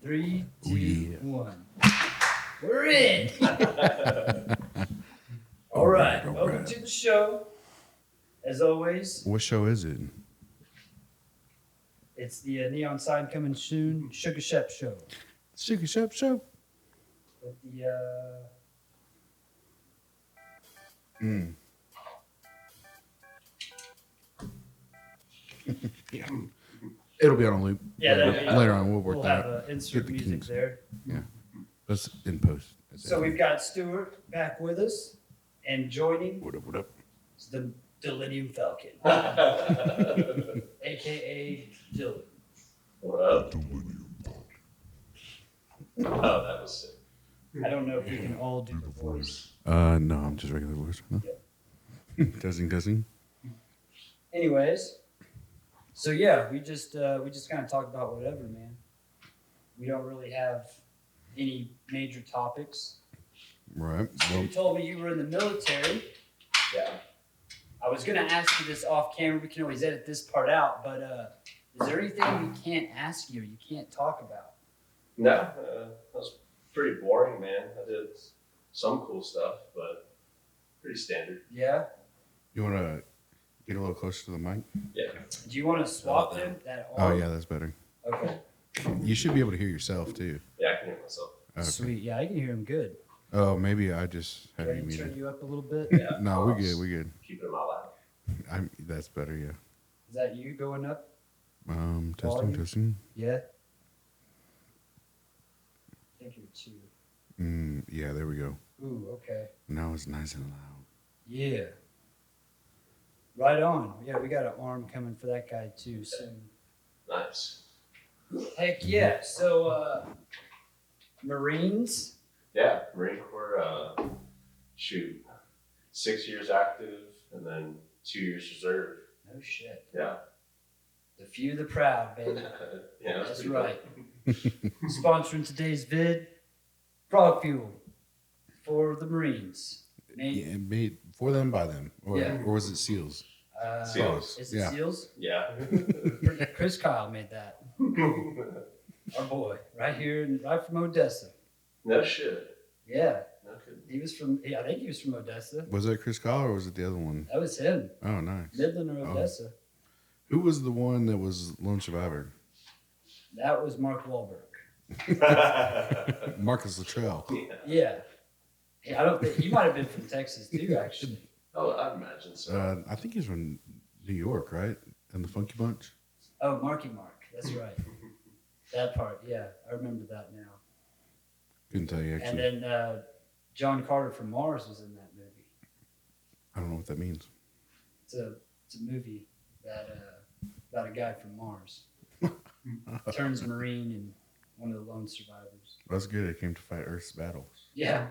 3, 2, yeah. 1. We're in. All right. Welcome to the show. As always, What show is it? it's the neon sign coming soon. SugaShep show. SugaShep show. With the Yeah. It'll be on a loop. yeah, that'll be, Later on, we'll work we'll that have out. insert Get the music kinks. there. Yeah. That's in post. So we've got Stuart back with us, and joining What up, what up? is the Dillennium Falcon, aka Dillion. What up? Oh, that was sick. I don't know if we can all do the voice. No, I'm just regular voice right now. Testing. Anyways, so yeah, we just kind of talk about whatever, man. We don't really have any major topics. Right. You Well, told me you were in the military. Yeah. I was gonna ask you this off camera. We can always edit this part out, but is there anything we can't ask you or you can't talk about? No, that was pretty boring, man. I did some cool stuff, but pretty standard. Yeah. you want to get a little closer to the mic? Yeah. Do you want to swap them? That Oh, arm? yeah, that's better. Okay. You should be able to hear yourself, too. Yeah, I can hear myself. Okay. Sweet. Yeah, I can hear him good. Oh, maybe I just have Ready you to turn muted. you up a little bit? Yeah. No, we're good. We're good. Keep it in my lap. That's better, yeah. Is that you going up? Testing, Volume? testing. Yeah. I think you're 2. Yeah, there we go. Ooh, okay. Now it's nice and loud. Yeah. Right on. Yeah, we got an arm coming for that guy too soon. Nice. Heck yeah. So, Marines. Yeah, Marine Corps, shoot, 6 years active and then 2 years reserve. No shit. Yeah. The few, the proud, baby. Yeah, That's pretty right. Sponsoring today's vid, Frog Fuel for the Marines. Yeah, made for them, by them. Or, Yeah. or was it SEALs? Seals. Is it Yeah. SEALs? Yeah. Chris Kyle made that. Our boy, right here, right from Odessa. No shit. Yeah, No kidding. he was from. Yeah, I think he was from Odessa. Was that Chris Kyle or was it the other one? That was him. Oh, nice. Midland or Oh. Odessa. Who was the one that was Lone Survivor? That was Mark Wahlberg. Marcus Luttrell. Yeah. Yeah, I don't think he might have been from Texas too, actually. Oh, I'd imagine so. I think he's from New York, right? And the Funky Bunch? Oh, Marky Mark. That's right. That part, yeah, I remember that now. Couldn't tell you, And actually. then John Carter from Mars was in that movie. I don't know what that means. It's a movie that about a guy from Mars turns Marine and one of the lone survivors. That's good. It came to fight Earth's battles. Yeah,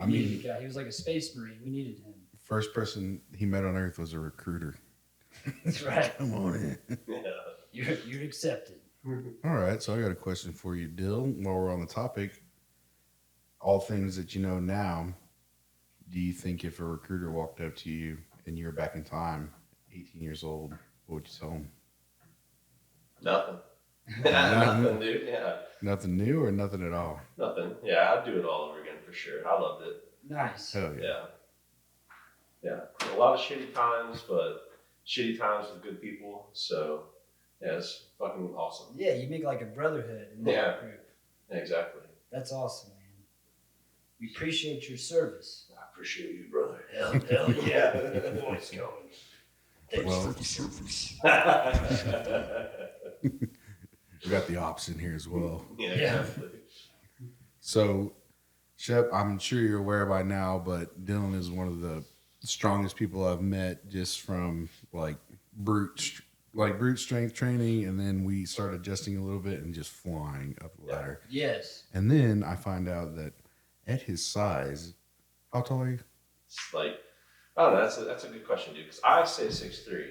I we needed mean, a guy. He was like a space Marine. We needed him. first person he met on Earth was a recruiter. That's right. Come on in. Yeah. You're accepted. All right, so I got a question for you, Dill. While we're on the topic, all things that you know now, do you think if a recruiter walked up to you and you were back in time, 18 years old, what would you tell him? Nothing. Nothing, dude. Yeah. Nothing new or nothing at all? Nothing. Yeah, I'd do it all over again for sure. I loved it. Nice. Hell yeah. Yeah. Yeah. A lot of shitty times, but shitty times with good people. So, yeah, it's fucking awesome. Yeah, you make like a brotherhood in that Yeah. group. Yeah, exactly. That's awesome, man. We appreciate your service. I appreciate you, brother. Hell yeah. The voice going. Thanks Well- for the service. We got the ops in here as well. Yeah, Yeah. exactly. So, Shep, I'm sure you're aware by now, but Dylan is one of the strongest people I've met just from like brute strength training, and then we start adjusting a little bit and just flying up the ladder. Yes. And then I find out that at his size, how tall are you? It's like, I don't know. That's a good question, dude. Because I say 6'3",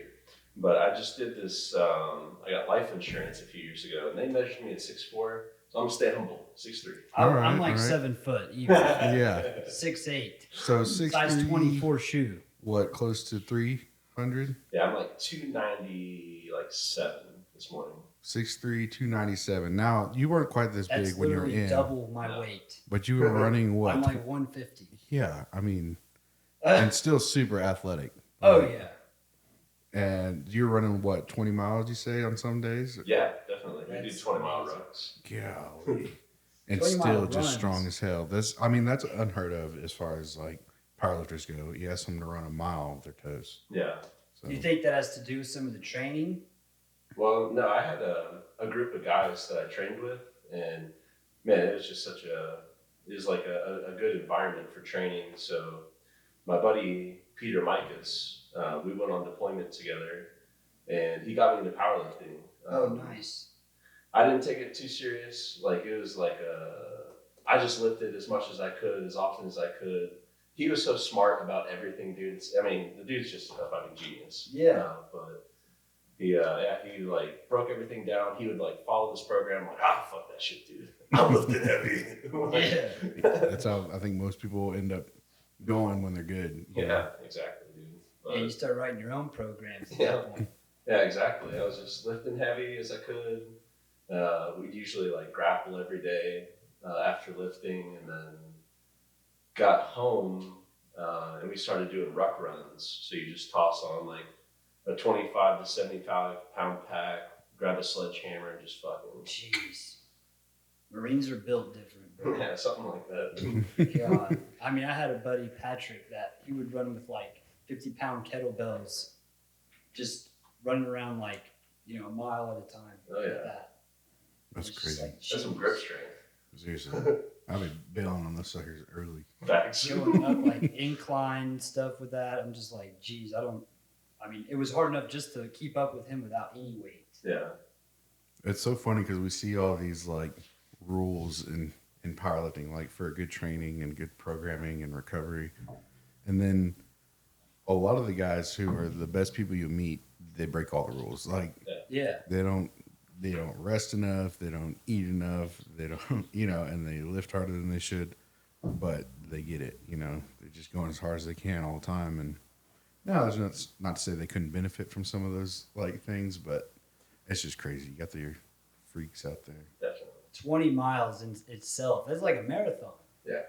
but I just did this. I got life insurance a few years ago, and they measured me at 6'4". So I'm gonna stay humble, 6'3". I'm, All right, I'm like all right. 7 foot, even. Yeah. 6'8". So 6'3", Size 24 shoe. what, close to 300? Yeah, I'm like 290, like 7 this morning. 6'3", 297. Now, you weren't quite this That's big when you were literally in. double my weight. But you were running what? I'm like 150. Yeah, I mean, and still super athletic. Oh, yeah. And you're running what, 20 miles, you say, on some days? Yeah, definitely. We do That's 20-mile amazing. runs. Golly. And 20 mile still just runs. strong as hell. That's unheard of as far as like powerlifters go. You ask them to run a mile with their toes. Yeah. So. Do you think that has to do with some of the training? Well, no, I had a group of guys that I trained with, and man, it was just it was like a good environment for training. So my buddy Peter Micus, we went on deployment together, and he got me into powerlifting. Oh, nice. I didn't take it too serious. Like it was like I just lifted as much as I could, as often as I could. He was so smart about everything, dude. I mean, the dude's just a fucking genius. Yeah. But he like broke everything down. He would like follow this program. Like, fuck that shit, dude. I'm lifting heavy. Yeah. That's how I think most people end up going when they're good. Yeah, exactly, dude. But, And you start writing your own programs. At Yeah. that point. yeah, exactly. I was just lifting heavy as I could. We'd usually like grapple every day after lifting, and then got home and we started doing ruck runs. So you just toss on like a 25 to 75 pound pack, grab a sledgehammer, and just fucking. Jeez. Marines are built different, bro. Yeah, something like that. God. I mean, I had a buddy, Patrick, that he would run with like 50-pound kettlebells, just running around like, a mile at a time. Oh, yeah. Like that. That's It's just crazy. like, That's some jeez. grip strength. Seriously. I've been bailing on those suckers early. Facts. Going up like incline stuff with that. I'm just like, geez, it was hard enough just to keep up with him without any weight. Yeah. It's so funny because we see all these like rules in powerlifting, like for good training and good programming and recovery. And then a lot of the guys who are the best people you meet, they break all the rules. Like Yeah. they don't rest enough, they don't eat enough, they don't, and they lift harder than they should, but they get it, they're just going as hard as they can all the time. And no, there's not to say they couldn't benefit from some of those like things, but it's just crazy. You got your freaks out there. Definitely. 20 miles in itself. That's like a marathon. Yeah,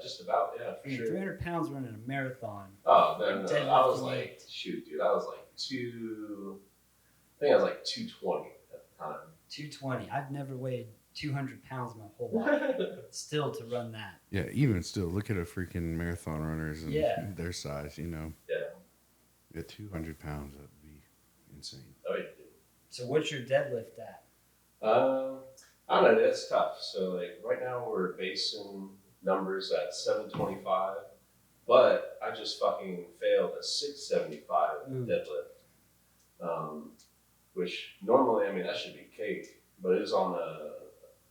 just about. Yeah, for I mean, sure. 300 pounds running a marathon. Oh, no. Deadlifting I was like, weight. shoot, dude. I was like I think I was like 220 at the time. 220. I've never weighed 200 pounds my whole life. Still to run that. Yeah, even still, look at a freaking marathon runners and Yeah. their size, Yeah. At 200 pounds, that would be insane. Oh, yeah. So what's your deadlift at? I don't know. That's tough. So like right now we're basing numbers at 725, but I just fucking failed a 675 Ooh. deadlift. Which normally, that should be cake, but it was on a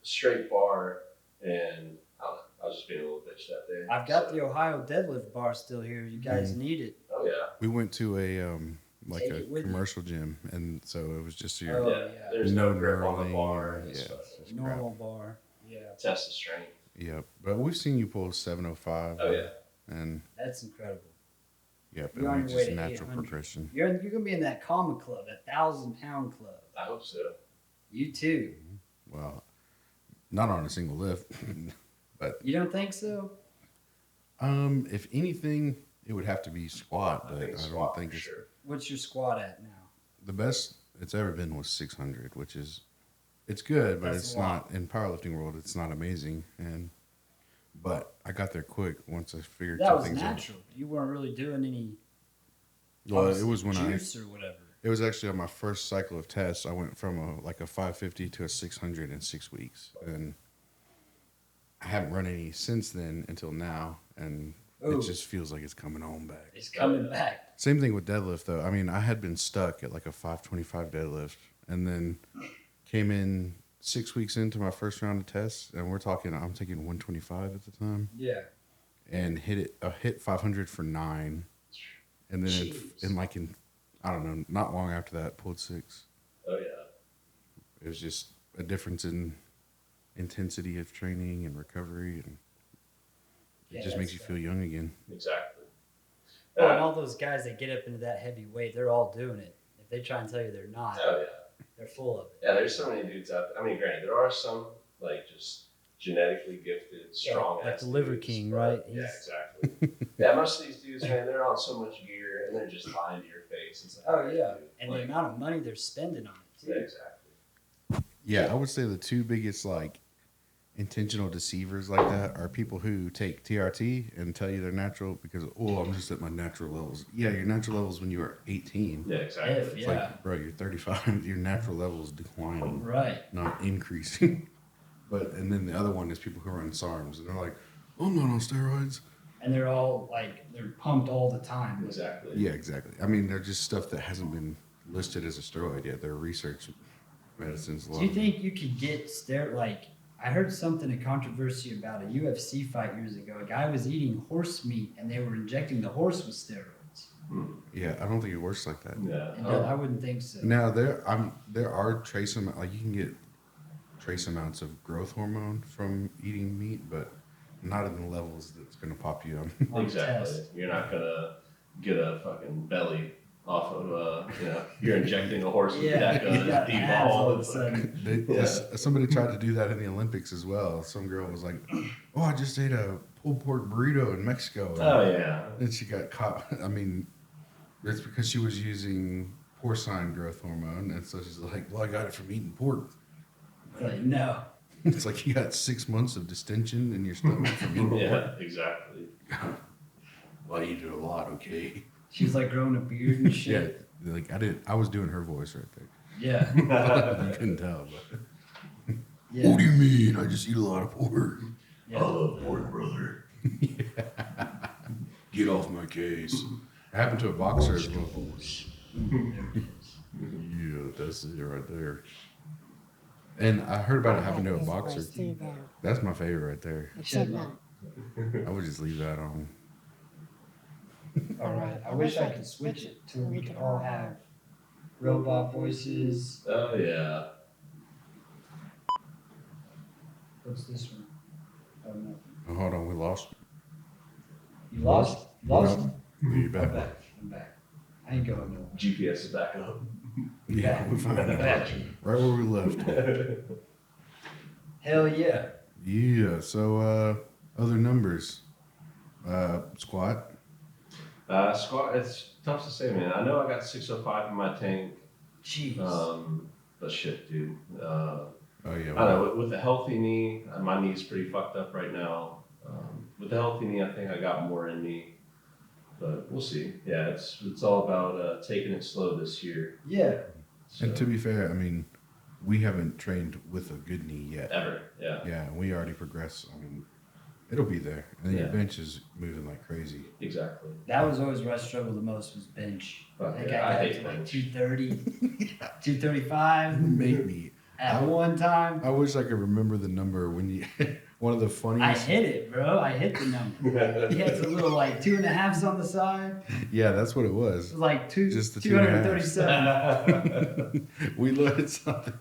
straight bar, and I don't know, I was just being a little bitch that day. I've got the Ohio deadlift bar still here. You guys need it. Oh yeah. We went to a like Take a it with you. commercial gym, and so it was just your Oh, Yeah. yeah. There's no grip on the knurling, bar. And yeah. stuff. It's Normal bar. Yeah. Test the strength. Yep, but we've seen you pull 705. Oh yeah. And That's incredible. yep, You're I on mean, your way just to natural 800. progression. You're gonna be in that comma club, that 1,000-pound club. I hope so. You too. Well, not on a single lift, but You don't think so? if anything, it would have to be squat. But I, think don't squat think for it's sure. What's your squat at now? the best it's ever been was 600, which is it's good, but That's it's a lot. not in powerlifting world. It's not amazing, but I got there quick once I figured That some was things out. natural. You weren't really doing any Well, it was when juice or whatever. It was actually on my first cycle of tests. I went from a 550 to a 600 in 6 weeks, and I haven't run any since then until now, and Ooh. it just feels like it's coming on back. It's coming back. Same thing with deadlift, though. I mean, I had been stuck at like a 525 deadlift, and then came in 6 weeks into my first round of tests, and I'm taking 125 at the time, Yeah. and hit 500 for 9, and then Jeez. I don't know, not long after that, pulled 6. Oh yeah. It was just a difference in intensity of training and recovery, and it Yeah, just makes you that's feel young again. Exactly. Well, and all those guys that get up into that heavy weight, they're all doing it. If they try and tell you they're not, Oh yeah. They're full of it. Yeah, there's so many dudes out there. I mean, granted, there are some like just genetically gifted, strong like ass the Liver dudes, King, but- right? Yeah, He's- exactly. Yeah, most of these dudes, man, they're on so much gear and they're just lying to your face. It's like, Oh alright, yeah, dude, and like, the amount of money they're spending on it yeah, too. exactly. Yeah, I would say the two biggest like intentional deceivers like that are people who take TRT and tell you they're natural because I'm just at my natural levels. Yeah, your natural levels when you were 18. Yeah, exactly. If, It's yeah, like, bro, you're 35. Your natural level is declining, right. not increasing. But and then the other one is people who run SARMs and they're like, I'm not on steroids. And they're all like they're pumped all the time. Exactly. Yeah, exactly. I mean, they're just stuff that hasn't been listed as a steroid yet. They're research medicines. Do you think you could get like? I heard something, a controversy about a UFC fight years ago. A guy was eating horse meat and they were injecting the horse with steroids. Yeah, I don't think it works like that. Yeah. And I wouldn't think so. Now there are trace amount, like you can get trace amounts of growth hormone from eating meat, but not in the levels that's going to pop you on. On Exactly. test. You're not gonna get a fucking belly off of you're injecting a horse with that gun you got deep abs all of a ball. sudden. Yeah. Somebody tried to do that in the Olympics as well. Some girl was like, "Oh, I just ate a pulled pork burrito in Mexico," Oh yeah. and she got caught. I mean, it's because she was using porcine growth hormone, and so she's like, "Well, I got it from eating pork." Like, no. It's like you got 6 months of distension in your stomach from eating pork. Yeah, exactly. Well, I eat it a lot, okay? She's like growing a beard and Yeah, shit. like I was doing her voice right there. Yeah. You couldn't tell, but Yeah. what do you mean? I just eat a lot of pork. Yeah. love pork, brother. Get off my case. It happened to a boxer as well. Yeah, that's it right there. And I heard about it happening to a boxer. That's my favorite right there. Except not. I would just leave that on. All right. I wish I could switch it to where we could all have robot voices. Oh yeah. What's this one? Oh no. Oh, hold on, we lost. You lost? Lost? No, you I'm back. back. I'm back. I ain't going nowhere. GPS is back up. Yeah, we found it. Back. Right where we left. Hell yeah. Yeah. So other numbers. Squat. Squat, it's tough to say, man. I know I got 605 in my tank. Jeez. But shit, dude. Oh yeah. I don't know, with a healthy knee, my knee's pretty fucked up right now. With a healthy knee, I think I got more in me, but we'll see. Yeah, it's all about taking it slow this year. Yeah. So, And to be fair, I mean, we haven't trained with a good knee yet. ever, yeah, Yeah, and we already progressed. I mean, it'll be there. And then your Yeah. bench is moving like crazy. exactly. That was always where I struggled the most was bench. Fuck I think yeah, I got hate to like bench. 230, 235 Make me. at one time. I wish I could remember the number when you. One of the I funniest. hit it, bro. I hit the number. He had some little like 2.5s on the side. Yeah, that's what it It was. was like Just the 2.5s. 237. We loaded something,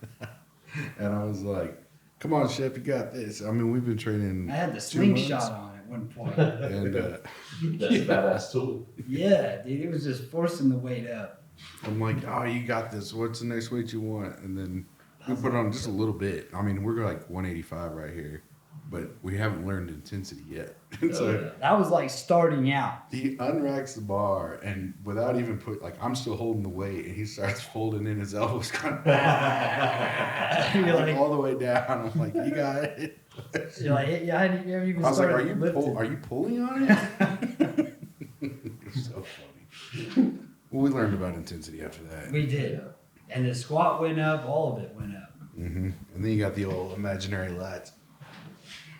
and I was like, "Come on, Shep, you got this." I mean, we've been training. I had the 2 slingshot months, on at one point. and That's a badass tool. Yeah, dude, it was just forcing the weight up. I'm like, "Oh, you got this. What's the next weight you want?" And then we put on just a little bit. I mean, we're like 185 right here, but we haven't learned intensity yet. And so Oh, That was like starting out. he unracks the bar, and without even I'm still holding the weight, and he starts folding in his elbows, kind of You're like, all the way down. I'm like, "You got it." you're like, yeah, I haven't even I was like, started "Are you lifting. are you pulling on it?" It's so funny. Well, we learned about intensity after that. We did. And the squat went up, all of it went up. And then you got the old imaginary lats.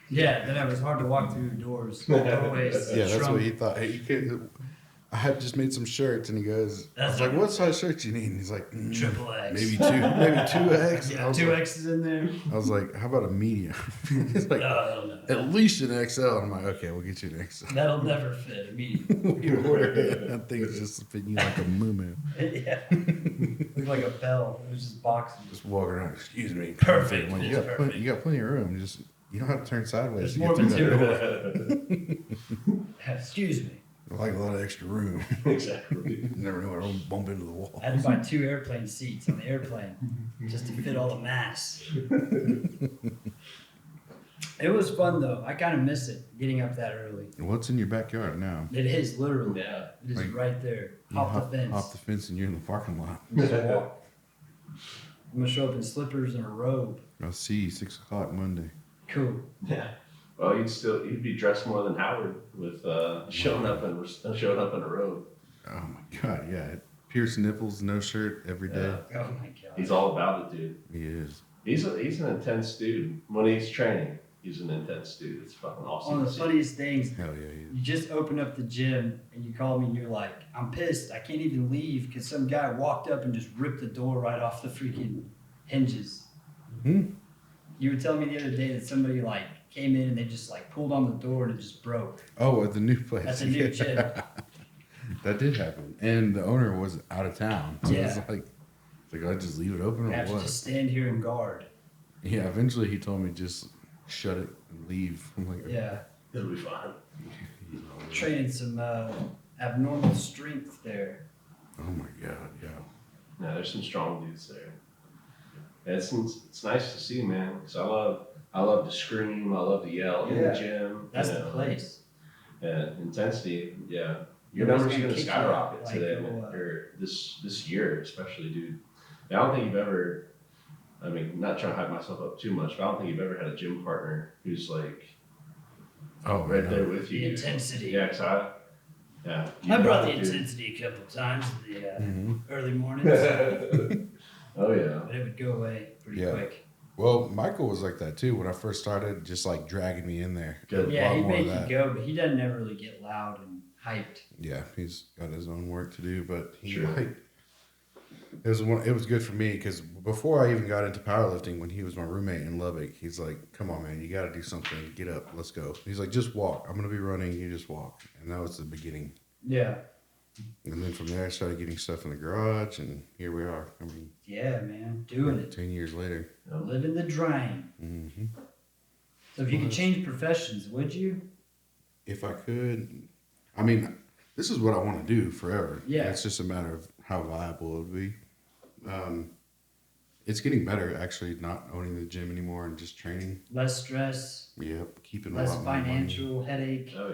Yeah, then it was hard to walk through doors. Always Yeah, that's shrunk. what he thought. Hey, you can't. I had just made some shirts, and he goes, I That's was like, like- "What size shirts you need?" And he's like, Triple X. maybe 2X." Yeah, I was two like, X's in there. I was like, "How about a medium?" He's like, No. "At least an XL." And I'm like, "Okay, we'll get you an XL." That'll never fit immediately. We ordered it. That thing's just fitting you like a moo. Yeah. Looked like a bell. It was just boxing. Just walking around. Excuse me. Perfect. Like, It's you got perfect. plenty. You got plenty of room. Just you don't have to turn sideways. There's to more get through that material. door. Excuse me. I like a lot of extra room. Exactly. You never know, I don't bump into the wall. I had to buy 2 airplane seats on the airplane just to fit all the mass. It was fun though. I kind of miss it getting up that early. What's in your backyard now? It is literally. Yeah. It is Like, right there. You Hop the fence. Hop the fence and you're in the parking lot. Just walk. I'm gonna show up in slippers and a robe. I'll see you 6 o'clock Monday. Cool. Yeah. Well, you'd be dressed more than Howard with showing up in a robe. Oh my God, yeah. Pierced nipples, no shirt every day. Yeah. Oh my god. He's all about it, dude. He is. He's an intense dude. When he's training, he's an intense dude. It's fucking awesome. One of the funniest things. Hell yeah, he is. You just open up the gym and you call me and you're like, I'm pissed. I can't even leave because some guy walked up and just ripped the door right off the freaking hinges. Hmm. You were telling me the other day that somebody like came in and they just like pulled on the door and it just broke. Oh, at the new place. That's a new gym. That did happen. And the owner was out of town. So Yeah. it's like I just leave it open You or have to what? just stand here and guard. Yeah, eventually he told me just shut it and leave. I'm like, Yeah. It'll be fine. Training some abnormal strength there. oh my God, yeah. Yeah, there's some strong dudes there. Yeah, it's nice to see, man. Because I love to scream. I love to yell in Yeah. the gym. That's you the know. place. Yeah, intensity. Yeah, your Nobody's numbers are gonna gonna kick you skyrocket out, like, today, oh, man, or this year especially, dude. I don't think you've ever. I mean, not trying to hype myself up too much, but I don't think you've ever had a gym partner who's like Oh, right no. there with you. The dude. intensity. Yeah, cause yeah. I brought the dude. intensity a couple times in the Mhm. early mornings, Oh yeah. but it would go away pretty Yeah. quick. Well, Michael was like that too when I first started, just like dragging me in there. Good. A Yeah, lot he'd more of make you that. go, but he doesn't ever really get loud and hyped. Yeah, he's got his own work to do, but he Sure. like it was good for me because before I even got into powerlifting, when he was my roommate in Lubbock, he's like, "Come on, man, you got to do something. Get up, let's go." He's like, "Just walk. I'm gonna be running. You just walk." And that was the beginning. Yeah. And then from there, I started getting stuff in the garage, and here we are. I mean, Yeah, man. Doing it. 10 years later. Living the dream. hmm So if you could change professions, would you? If I could, I mean, this is what I want to do forever. Yeah. It's just a matter of how viable it would be. It's getting better, actually, not owning the gym anymore and just training. Less stress, Yep, keeping a less lot more money. financial headache. Oh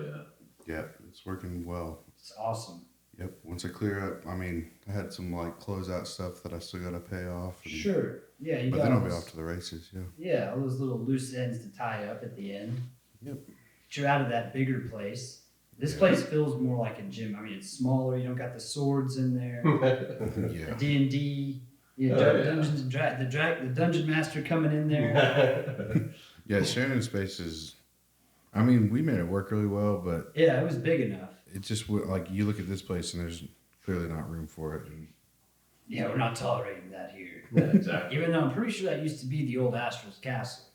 yeah. Yep, it's working well. It's awesome. Yep, once I clear up, I mean, I had some like closeout stuff that I still got to pay off. And, Sure. Yeah, you But got then I'll all be those- off to the races, yeah. Yeah, all those little loose ends to tie up at the end. Yep. But you're out of that bigger place. This Yeah. place feels more like a gym. I mean, it's smaller. You don't got the swords in there. The Yeah. D&D. Yeah, Oh, yeah. Dungeons and the dungeon master coming in there. Yeah, sharing space is, I mean, we made it work really well, but Yeah, it was big enough. it just like you look at this place and there's clearly not room for it. And Yeah, we're not tolerating that here. Yeah, exactly. Even though I'm pretty sure that used to be the old Astral's castle.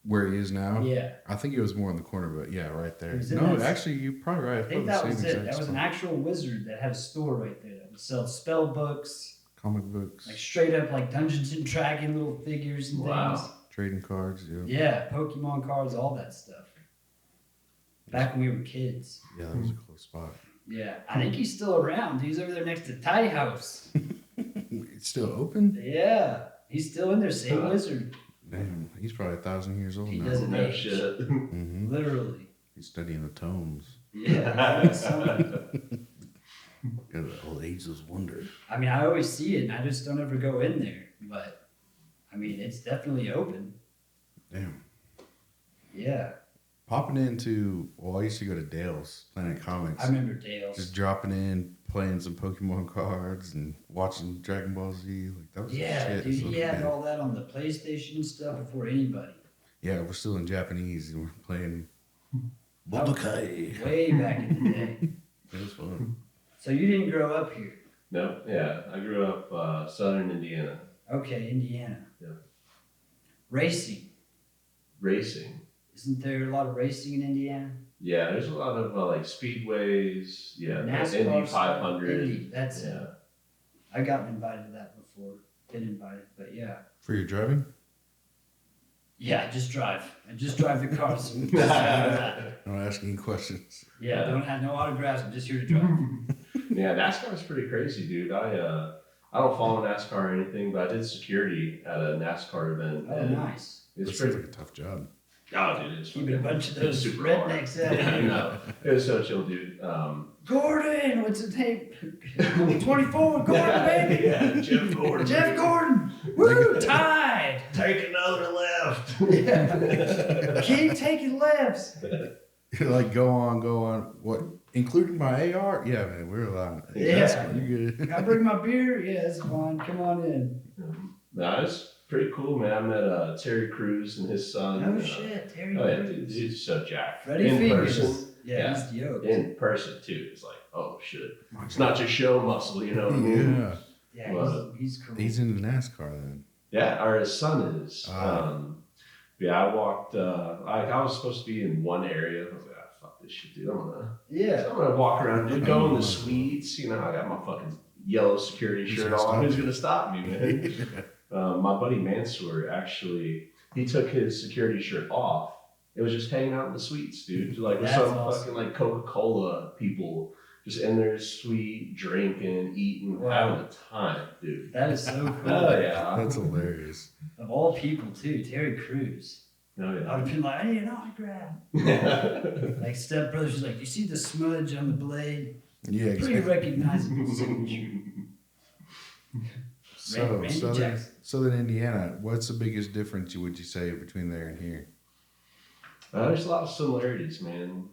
where he is now, Yeah, I think it was more in the corner, but yeah, right there. It was in No, that- actually, you're probably right. I think Probably the that same was it. exact That was an spot. actual wizard that had a store right there that would sell spell books, Comic books, like straight up like Dungeons and Dragons little figures and Wow. things. trading cards. Yeah, Yeah, Pokemon cards, all that stuff. Back when we were kids. yeah, that was a close spot. Yeah, I think he's still around. He's over there next to Tie House. It's still open. Yeah, he's still in there. Same wizard, Damn, he's probably 1,000 years old He now. doesn't- No shit. hmm literally. He's studying the tomes. Yeah, something. Yeah, the old ageless wonder. I mean, I always see it, and I just don't ever go in there. But I mean, it's definitely open. Damn. Yeah, Popping into, well, I used to go to Dale's Planet Comics. I remember Dale's. Just dropping in, playing some Pokemon cards and watching Dragon Ball Z. Like that was Yeah, shit. dude, So, he had yeah. all that on the PlayStation and stuff before anybody. Yeah, we're still in Japanese and we're playing That was Budokai. Way back in the day. It was fun. So you didn't grow up here. No, yeah. I grew up southern Indiana. Okay, Indiana. Yeah. Racing. Racing. Isn't there a lot of racing in Indiana? Yeah, there's a lot of like speedways. Yeah, NASCAR Indy stuff, 500. Indy, that's it. Yeah. I've gotten invited to that before. Been invited, but yeah. For your driving? Yeah, just drive. And just drive the car. So Don't ask any questions. yeah, don't have no autographs. I'm just here to drive. Yeah, NASCAR's pretty crazy, dude. I don't follow NASCAR or anything, but I did security at a NASCAR event. Oh, and nice. It's That pretty. sounds like a tough job. Oh, dude, it's Keeping a bunch of it's those super rednecks out hard. here. No, it was so chill, dude. Gordon, what's his name? 24, Gordon, baby. Yeah, Jeff Gordon. Jeff Gordon. Woo, tied. Take another left. Yeah. Keep taking lefts. You're like, go on. What? Including my AR? Yeah, man, we're allowed. Yeah. You good? Can I bring my beer? Yeah, it's fine. Come on in. No, it's pretty cool, man. I met Terry Crews and his son. Oh shit, Terry. Oh yeah, Crews. dude's so jacked. Freddie In Fingers. person, Yeah, he's yoked. in person too. It's like, oh shit, it's not just show muscle, you know what I mean? Yeah. Yeah, he's cool. He's into NASCAR then. Yeah, or his son is. Ah. Yeah, I walked. I was supposed to be in one area. I was like, fuck this shit, dude. Yeah. I'm gonna walk around, dude. Go in the suites. You know, I got my fucking yellow security Who's shirt gonna on. stop Who's you? gonna stop me, man? My buddy Mansour actually, he took his security shirt off. It was just hanging out in the suites, dude. Like with That's some awesome. fucking like Coca-Cola people just in their suite, drinking, eating, Wow. having a time, dude. That is so cool. Oh yeah. That's hilarious. Of all people, too, Terry Crews. Oh I would yeah. have been like, I need an autograph. Like Step Brothers, she's like, you see the smudge on the blade? Yeah, Pretty exactly. recognizable signature. So, Randy Southern, Jackson. Southern Indiana, what's the biggest difference would you say between there and here? There's a lot of similarities, man.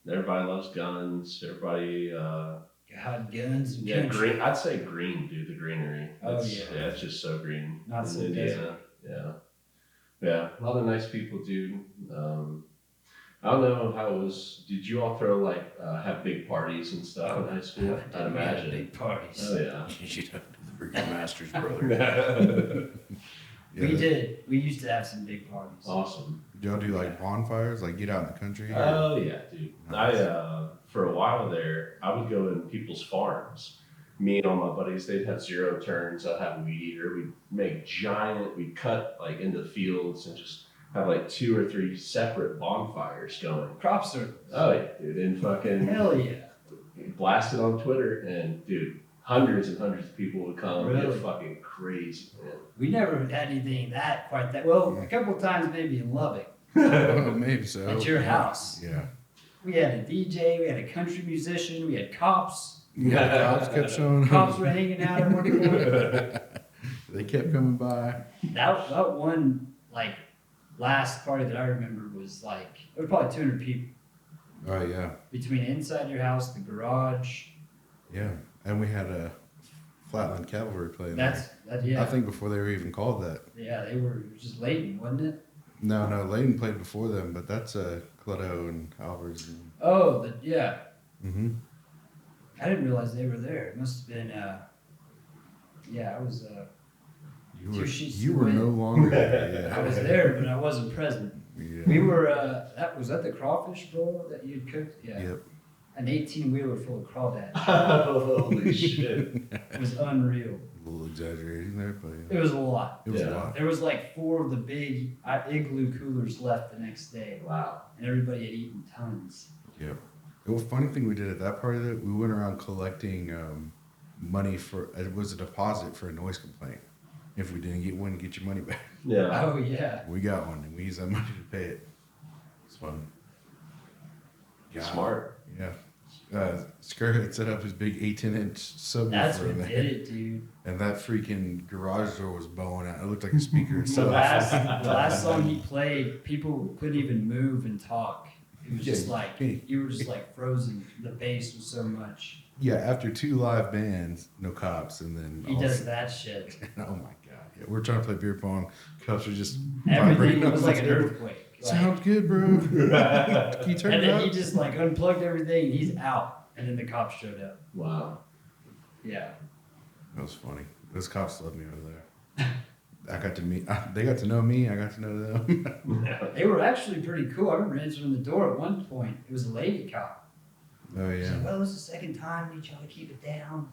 Everybody loves guns. Everybody, God, guns and yeah, country. green. I'd say green, dude. The greenery. Oh, It's, yeah. yeah, it's just so green. Not in so Indiana. Yeah, yeah. A lot of nice people, dude. I don't know how it was. Did you all throw like have big parties and stuff in high school? Dude, I'd we had imagine. big parties. Oh yeah. You'd have to do the freaking Masters, brother. We did. We used to have some big parties. Awesome. Do y'all do like bonfires, like get out in the country? Oh yeah, dude. Nice. I for a while there, I would go in people's farms. Me and all my buddies, they'd have zero turns. I'd have a weed eater. We'd make we'd cut like into the fields and just have like 2 or 3 separate bonfires going. Crop circles. Oh yeah, dude, and fucking Hell yeah. blast it on Twitter, and dude, hundreds and hundreds of people would come. Really? Get fucking crazy, We never had anything quite that. Well, a couple of times maybe in Lubbock man. Oh, maybe so. at your house. Yeah. We had a DJ, we had a country musician, we had cops. Yeah, the cops kept showing Cops up. were hanging out at one point. They kept coming by. That one, like, last party that I remember was like, there were probably 200 people Oh, yeah. between inside your house, the garage. Yeah. And we had a Flatland Cavalry playing there. Yeah. I think before they were even called that. Yeah, it was just Leighton, wasn't it? No, Layden played before them, but that's Clutto and Alvarez. Oh, yeah. Mm-hmm. I didn't realize they were there. It must have been, yeah, I was, Two sheets You to were win. no longer there. I was there, but I wasn't present. Yeah. We were, was that the crawfish bowl that you had cooked? Yeah. Yep. An 18-wheeler full of crawdads. Holy shit. It was unreal. A little exaggerating there, but It was a lot. it was Yeah. a lot. There was like 4 of the big igloo coolers left the next day. Wow. And everybody had eaten tons. Yep. The funny thing we did at that party, that we went around collecting money for, it was a deposit for a noise complaint. If we didn't get one, get your money back. Yeah. Oh, yeah. We got one, and we used that money to pay it. It's fun. Smart. Yeah. Skirt had set up his big 18-inch subwoofer That's in what there. did it, dude. And that freaking garage door was bowing out. It looked like a speaker The itself. last song he played, people couldn't even move and talk. It was just Yeah. like, you were just like frozen. The bass was so much. Yeah, after 2 live bands, no cops, and then He does that shit. Oh my god! Yeah, we're trying to play beer pong. Cops are just Everything vibrating up was the like an table. earthquake. Like, Sounds good, bro. Can you turn and it then up? he just like unplugged everything. And he's out, and then the cops showed up. Wow. Yeah. That was funny. Those cops love me over there. I got to meet. They got to know me. I got to know them. They were actually pretty cool. I remember answering the door at one point. It was a lady cop. Oh She's yeah. like, well, this is the second time. We need y'all to keep it down.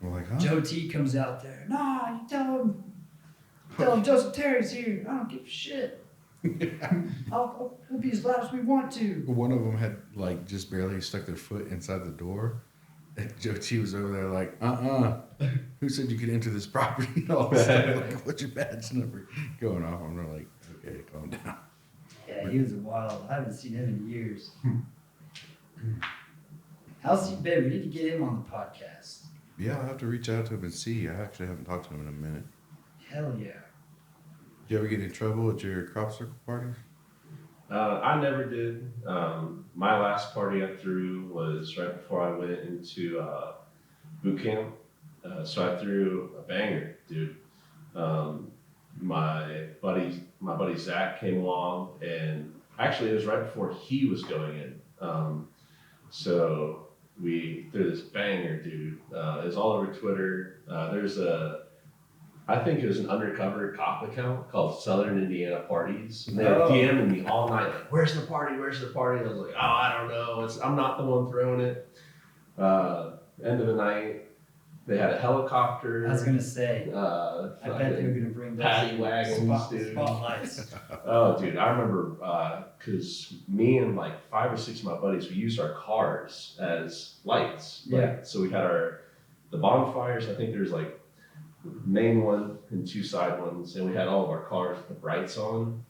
We're like, huh? Joe T comes out there. Nah, you tell him. Tell him Joseph Terry's here. I don't give a shit. We'll be as loud as we want to. One of them had like just barely stuck their foot inside the door. And Joe T was over there like, who said you could enter this property? All this stuff. Like, what's your badge number? Going off. I'm like, okay, calm down. Yeah, he was a wild. I haven't seen him in years. How's he been? We need to get him on the podcast. Yeah, I'll have to reach out to him and see. I actually haven't talked to him in a minute. Hell yeah. Did you ever get in trouble at your crop circle parties? I never did. My last party I threw was right before I went into boot camp. So I threw a banger, dude. My buddy Zach came along, and actually it was right before he was going in. So we threw this banger, dude. It was all over Twitter. I think it was an undercover cop account called Southern Indiana Parties. And they were DMing me all night, like, where's the party? Where's the party? I was like, oh, I don't know. I'm not the one throwing it. End of the night, they had a helicopter. I was going to say, I bet they were going to bring paddy wagons, dude. Spotlights. Oh, dude, I remember because me and like 5 or 6 of my buddies, we used our cars as lights. Yeah. So we had the bonfires. I think there's like main one and 2 side ones, and we had all of our cars with the brights on.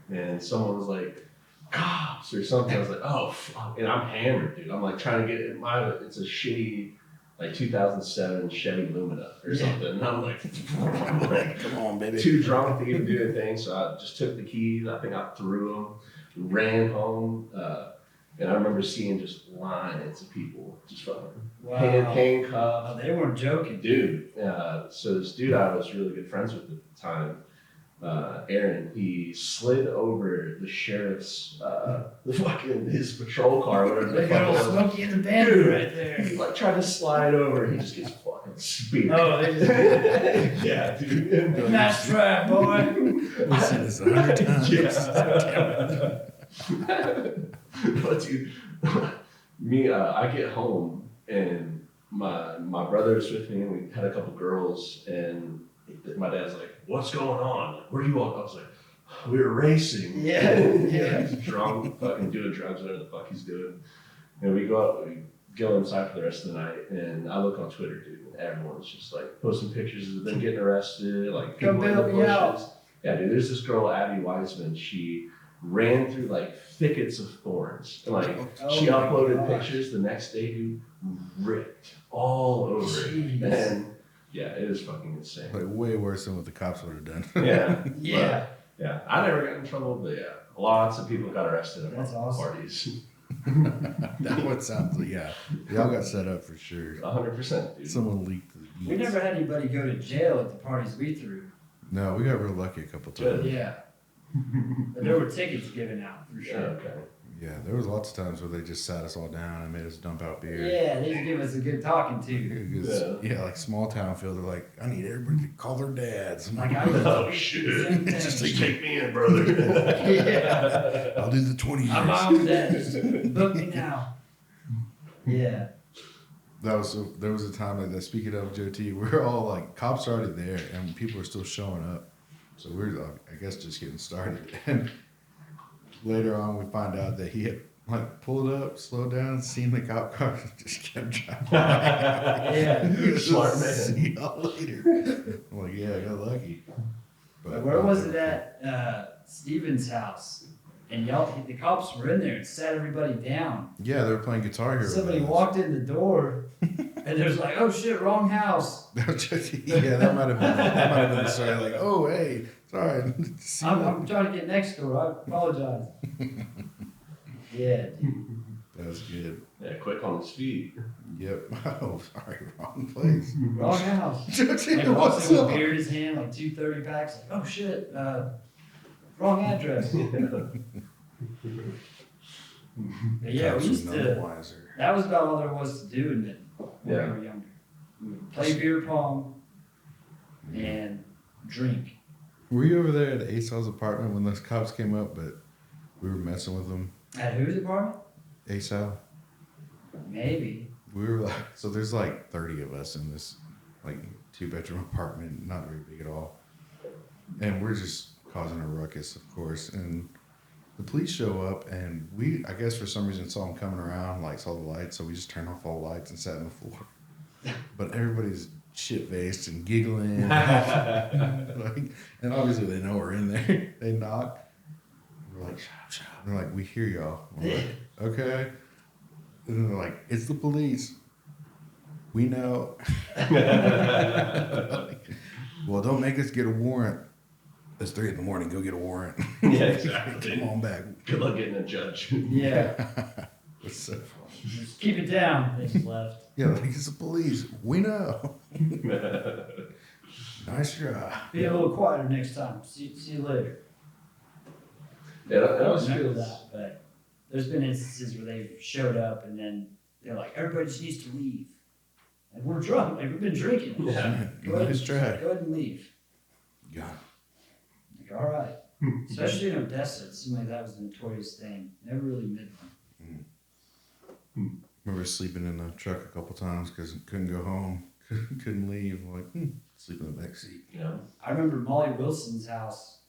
And someone was like, cops or something. I was like, oh, fuck. And I'm hammered, dude. I'm like trying to get it. It's a shitty like 2007 Chevy Lumina or something. And I'm like, Come on, baby. too drunk to even do anything. So I just took the keys. I think I threw them, ran home. And I remember seeing just lines of people just fucking handcuffed. Oh, they weren't joking. Dude. So this dude I was really good friends with at the time, Aaron, he slid over the sheriff's, his patrol car, whatever They the got fuck old it was. Smokey and the Bandit right there. He like tried to slide over, he just gets fucking speared. Oh, they just Yeah, dude. nice try, boy. We've seen this 100 times. Yeah. But dude, I get home and my brother's with me, and we had a couple girls, and my dad's like, "What's going on? Where are you on?" I was like, "We were racing." Yeah. He's drunk, fucking doing drugs, whatever the fuck he's doing. And we go inside for the rest of the night, and I look on Twitter, dude, and everyone's just like posting pictures of them getting arrested, like Come people in the bail me out. bushes. Yeah, dude, there's this girl, Abby Wiseman. She ran through like thickets of thorns, and like she Oh my uploaded gosh. pictures the next day, dude, ripped all over it. Jeez. And yeah, it is fucking insane. Like way worse than what the cops would have done. Yeah. Yeah. But, yeah. I never got in trouble, but yeah, lots of people got arrested at That's awesome. parties. That one sounds like, yeah. Y'all got set up for sure. 100%, dude. Someone leaked the deeds. We never had anybody go to jail at the parties we threw. No, we got real lucky a couple times. Good. Yeah. But there were tickets given out for Yeah, sure. okay. Yeah, there was lots of times where they just sat us all down and made us dump out beer. Yeah, they give us a good talking to. Because, yeah, like small town feel, they're like, I need everybody to call their dads. I'm Like like, I was Oh, doing shit. the same thing. Just Just take me in, brother. Yeah. I'll do the 20 years. I'm my own dad. Just book me now. Yeah. There was a time like that. Speaking of Joe T, we're all like, cops are already there, and people are still showing up. So we're, like, I guess, just getting started. And later on, we find out that he had like pulled up, slowed down, seen the cop car, and just kept driving. Yeah. Smart man. See y'all later. I'm like, yeah, I got lucky. But Where was it at Steven's house? And the cops were in there and sat everybody down. Yeah, they were playing Guitar Hero. Somebody with us. walked in the door, and there's like, "Oh shit, wrong house." Yeah, that might have been the story. Like, oh hey, sorry. See I'm trying to get next door. I apologize. Yeah, dude. that was good. Yeah, quick on his feet. Yep. Oh, sorry, wrong place. Wrong house. Joe T, Like walks what's in with up? a beer in his hand, like 230 packs. Like, oh shit, wrong address. But yeah, we Cops used are none to. wiser. That was about all there was to do in it when Yeah. we were younger. We would play beer pong and drink. Were you over there at Asal's apartment when those cops came up, but we were messing with them? At whose apartment? Asal? Maybe. We were like, so there's like 30 of us in this like 2-bedroom apartment, not very big at all. and we're just causing a ruckus, of course. And the police show up, and we, I guess for some reason, saw them coming around, like saw the lights, so we just turned off all the lights and sat on the floor. But everybody's shit faced and giggling, like, and obviously they know we're in there. They knock. We're like, shut up, shut up. They're like, we hear y'all. We're like, okay. And then they're like, it's the police. We know. Like, well, don't make us get a warrant. It's 3 a.m. Go get a warrant. Yeah, exactly. Come on back. Good luck getting a judge. Yeah. It's so funny. Just keep it down. They just left. Yeah, like it's the police. We know. Nice try. Be a little quieter next time. See you later. Yeah, I that don't was remember good. that, but there's been instances where they've showed up and then they're like, everybody just needs to leave. Like, we're drunk. Like, we've been drinking. Yeah. Go ahead, Nice try. go ahead and leave. Yeah. Like, all right. Especially in Odessa, it seemed like that was a notorious thing. Never really Midland. Remember sleeping in the truck a couple times because couldn't go home, couldn't leave. Like, sleep in the back seat. Yeah. I remember Molly Wilson's house.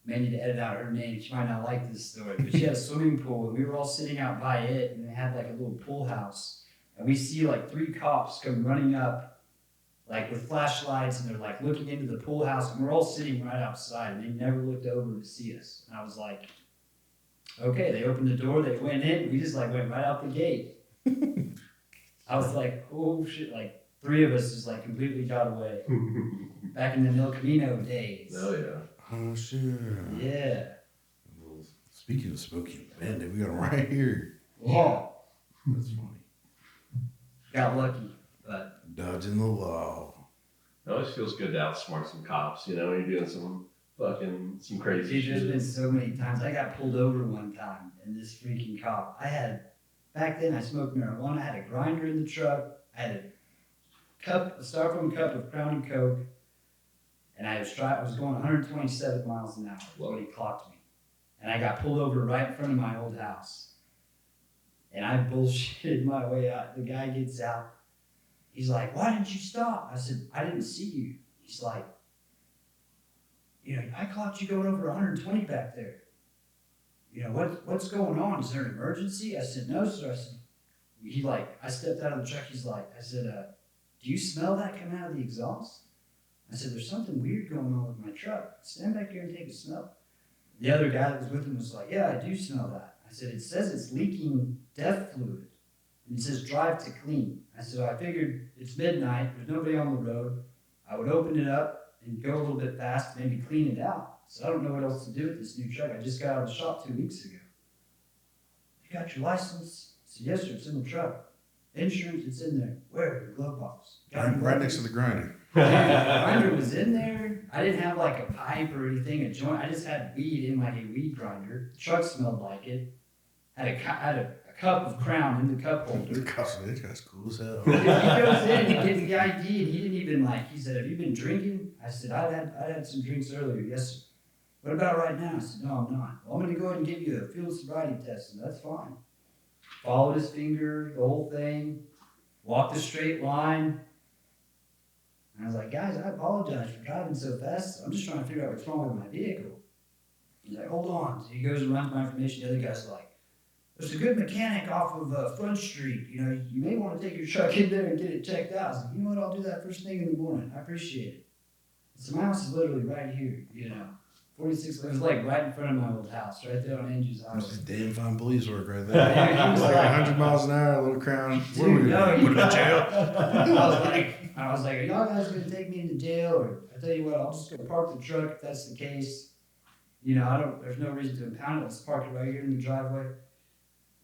May need to edit out her name. She might not like this story, but she had a swimming pool, and we were all sitting out by it, and they had like a little pool house. And we see like 3 cops come running up, like with flashlights, and they're like looking into the pool house, and we're all sitting right outside, and they never looked over to see us. And I was like, okay, they opened the door, they went in, we just like went right out the gate. I was like, oh shit, like 3 of us just like completely got away. Back in the Mil Camino days. Oh yeah. Oh, sure. Yeah. Well, speaking of Smoky Bandit, we got him right here. Yeah. That's funny. Got lucky, but Dodging the law. It always feels good to outsmart some cops, when you're doing some crazy dude, there's shit. been so many times. I got pulled over one time, and this freaking cop. Back then I smoked marijuana. I had a grinder in the truck. I had a styrofoam cup of Crown and Coke, and I was going 127 miles an hour. Is when he clocked me, and I got pulled over right in front of my old house. And I bullshitted my way out. The guy gets out. He's like, "Why didn't you stop?" I said, "I didn't see you." He's like, "I clocked you going over 120 back there. What's going on? Is there an emergency?" I said, "No, sir." I said, I stepped out of the truck. I said, "Do you smell that coming out of the exhaust?" I said, "There's something weird going on with my truck. Stand back here and take a smell." The other guy that was with him was like, "Yeah, I do smell that." I said, "It says it's leaking DEF fluid. And it says drive to clean." I said, "I figured it's midnight. There's nobody on the road. I would open it up and go a little bit fast, maybe clean it out. So I don't know what else to do with this new truck. I just got out of the shop 2 weeks ago." "You got your license?" I said, "Yes, sir. It's in the truck." "Insurance? It's in there." "Where?" "Your glove box." Right next to the grinder. The grinder was in there. I didn't have like a pipe or anything, a joint. I just had weed in like a weed grinder. The truck smelled like it. Had a cup of Crown in the cup holder. This guy's cool as hell. He goes in, he gets the ID, and he didn't even he said, "Have you been drinking?" I said, I had some drinks earlier. "Yes, sir." "What about right now?" I said, "No, I'm not." "Well, I'm going to go ahead and give you a field sobriety test." And "That's fine." Followed his finger, the whole thing, walked a straight line. And I was like, "Guys, I apologize for driving so fast. I'm just trying to figure out what's wrong with my vehicle." He's like, "Hold on." So he goes and runs my information. The other guy's like, "There's a good mechanic off of Front Street. You may want to take your truck in there and get it checked out." I was like, "You know what? I'll do that first thing in the morning. I appreciate it." So my house is literally right here, 46. It was like right in front of my old house, right there on Andrews Highway. That's damn fine police work right He there. was Like like, 100 miles an hour, a little Crown. Dude, What are we no, gonna do? Put him in jail? I was like, "Are y'all guys gonna take me into jail?" Or I tell you what, I'll just go park the truck if that's the case. There's no reason to impound it. Let's park it right here in the driveway.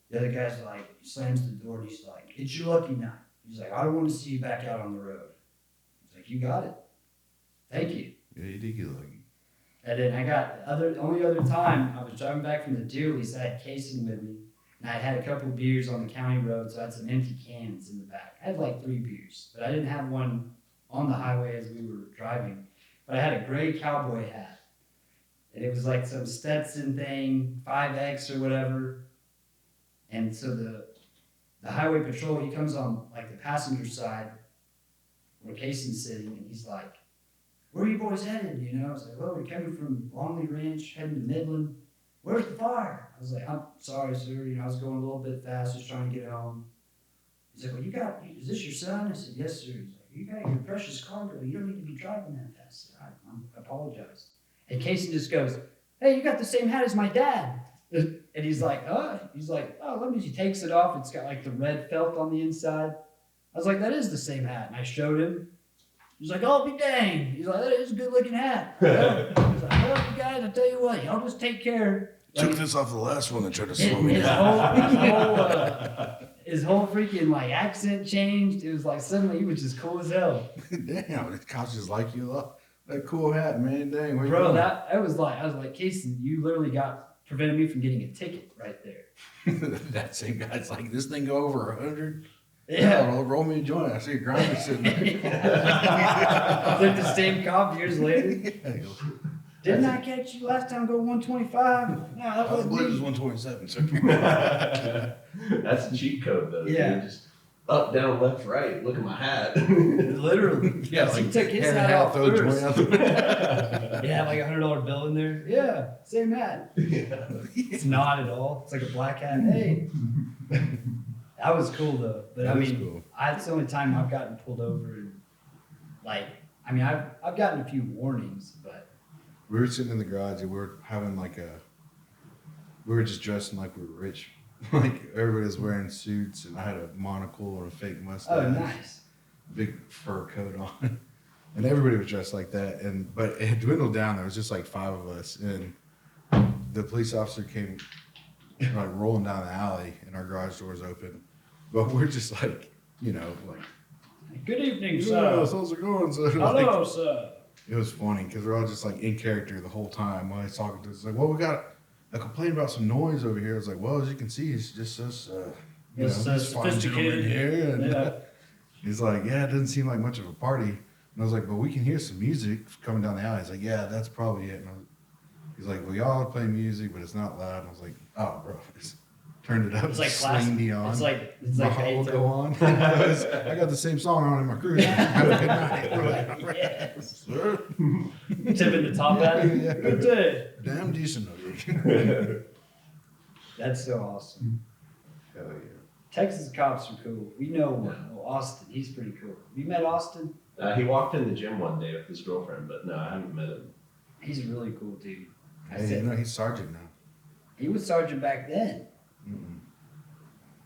The other guy's like, he slams the door and he's like, "It's your lucky night." He's like, "I don't want to see you back out on the road." I was like, "You got it. Thank you." Yeah, you did get lucky. And then the only other time I was driving back from the deer lease, I had casing with me. And I had a couple beers on the county road, so I had some empty cans in the back. I had like 3 beers, but I didn't have one on the highway as we were driving. But I had a gray cowboy hat. And it was like some Stetson thing, 5X or whatever. And so the highway patrol, he comes on like the passenger side where Casey's sitting, and he's like, where are you boys headed? You know, I was like, well, we're coming from Longley Ranch, heading to Midland. Where's the fire? I was like, I'm sorry, sir. You know, I was going a little bit fast, just trying to get home. He's like, well, is this your son? I said, yes, sir. He's like, you got your precious cargo. You don't need to be driving that fast. I said, I apologize. And Casey just goes, hey, you got the same hat as my dad. And he's like, oh, let me, he takes it off. It's got like the red felt on the inside. I was like, that is the same hat. And I showed him. He's like, oh, be dang. He's like, that is a good looking hat. He's like, well, you guys, I tell you what, y'all just take care. Like, Took this off the last one that tried to slow me down. His whole freaking like accent changed. It was like suddenly he was just cool as hell. Damn, the cops just like you. That cool hat, man. Dang, where you Bro, going? I was like, Casey, you literally prevented me from getting a ticket right there. That same guy's like, this thing go over 100? Yeah. Well, roll me a joint. I see a grinder sitting there. Like the same cop years later. Yeah, he goes, Didn't I catch you last time go 125? No, that I wasn't believe it was me. 127, sir. That's a cheat code, though. Yeah. Dude. Just up, down, left, right. Look at my hat. Literally. Yeah, he like, took his hand hat out, off throw a joint first. out the- Yeah, like $100 bill in there. Yeah, same hat. It's not at all. It's like a black hat. Hey. That was cool though. But That I is mean, cool. it's the only time I've gotten pulled over and like, I mean, I've gotten a few warnings, but We were sitting in the garage and we were having we were just dressing like we were rich. Like everybody was wearing suits and I had a monocle or a fake mustache. oh, nice. Big fur coat on. And everybody was dressed like that. But it had dwindled down. There was just like 5 of us. And the police officer came like rolling down the alley and our garage doors open. But we're just like, you know, like, Good evening, yeah, sir. how's it going, sir? Hello, Like, sir. it was funny because we're all just like in character the whole time while he's talking to us. Like, well, we got a complaint about some noise over here. It's like, well, as you can see, it's just us, you It's, know, this fine gentleman sophisticated. here. And Yeah. he's like, yeah, it doesn't seem like much of a party. And I was like, but we can hear some music coming down the alley. He's like, yeah, that's probably it. And he's like, well, y'all play music, but it's not loud. And I was like, oh, bro, just turned it up. It's like Sling me on. It's like My heart will go on. I got the same song on in my cruise. Have a good night. We're like, Yes. sir, Tipping the top hat. Yeah. Good day. damn decent of you. That's so awesome. Hell yeah. Texas cops are cool. We know Austin. He's pretty cool. You met Austin? He walked in the gym one day with his girlfriend, but no, I haven't met him. He's a really cool dude. I Hey, said, you know, he's sergeant now. he was sergeant back then. Mm-mm.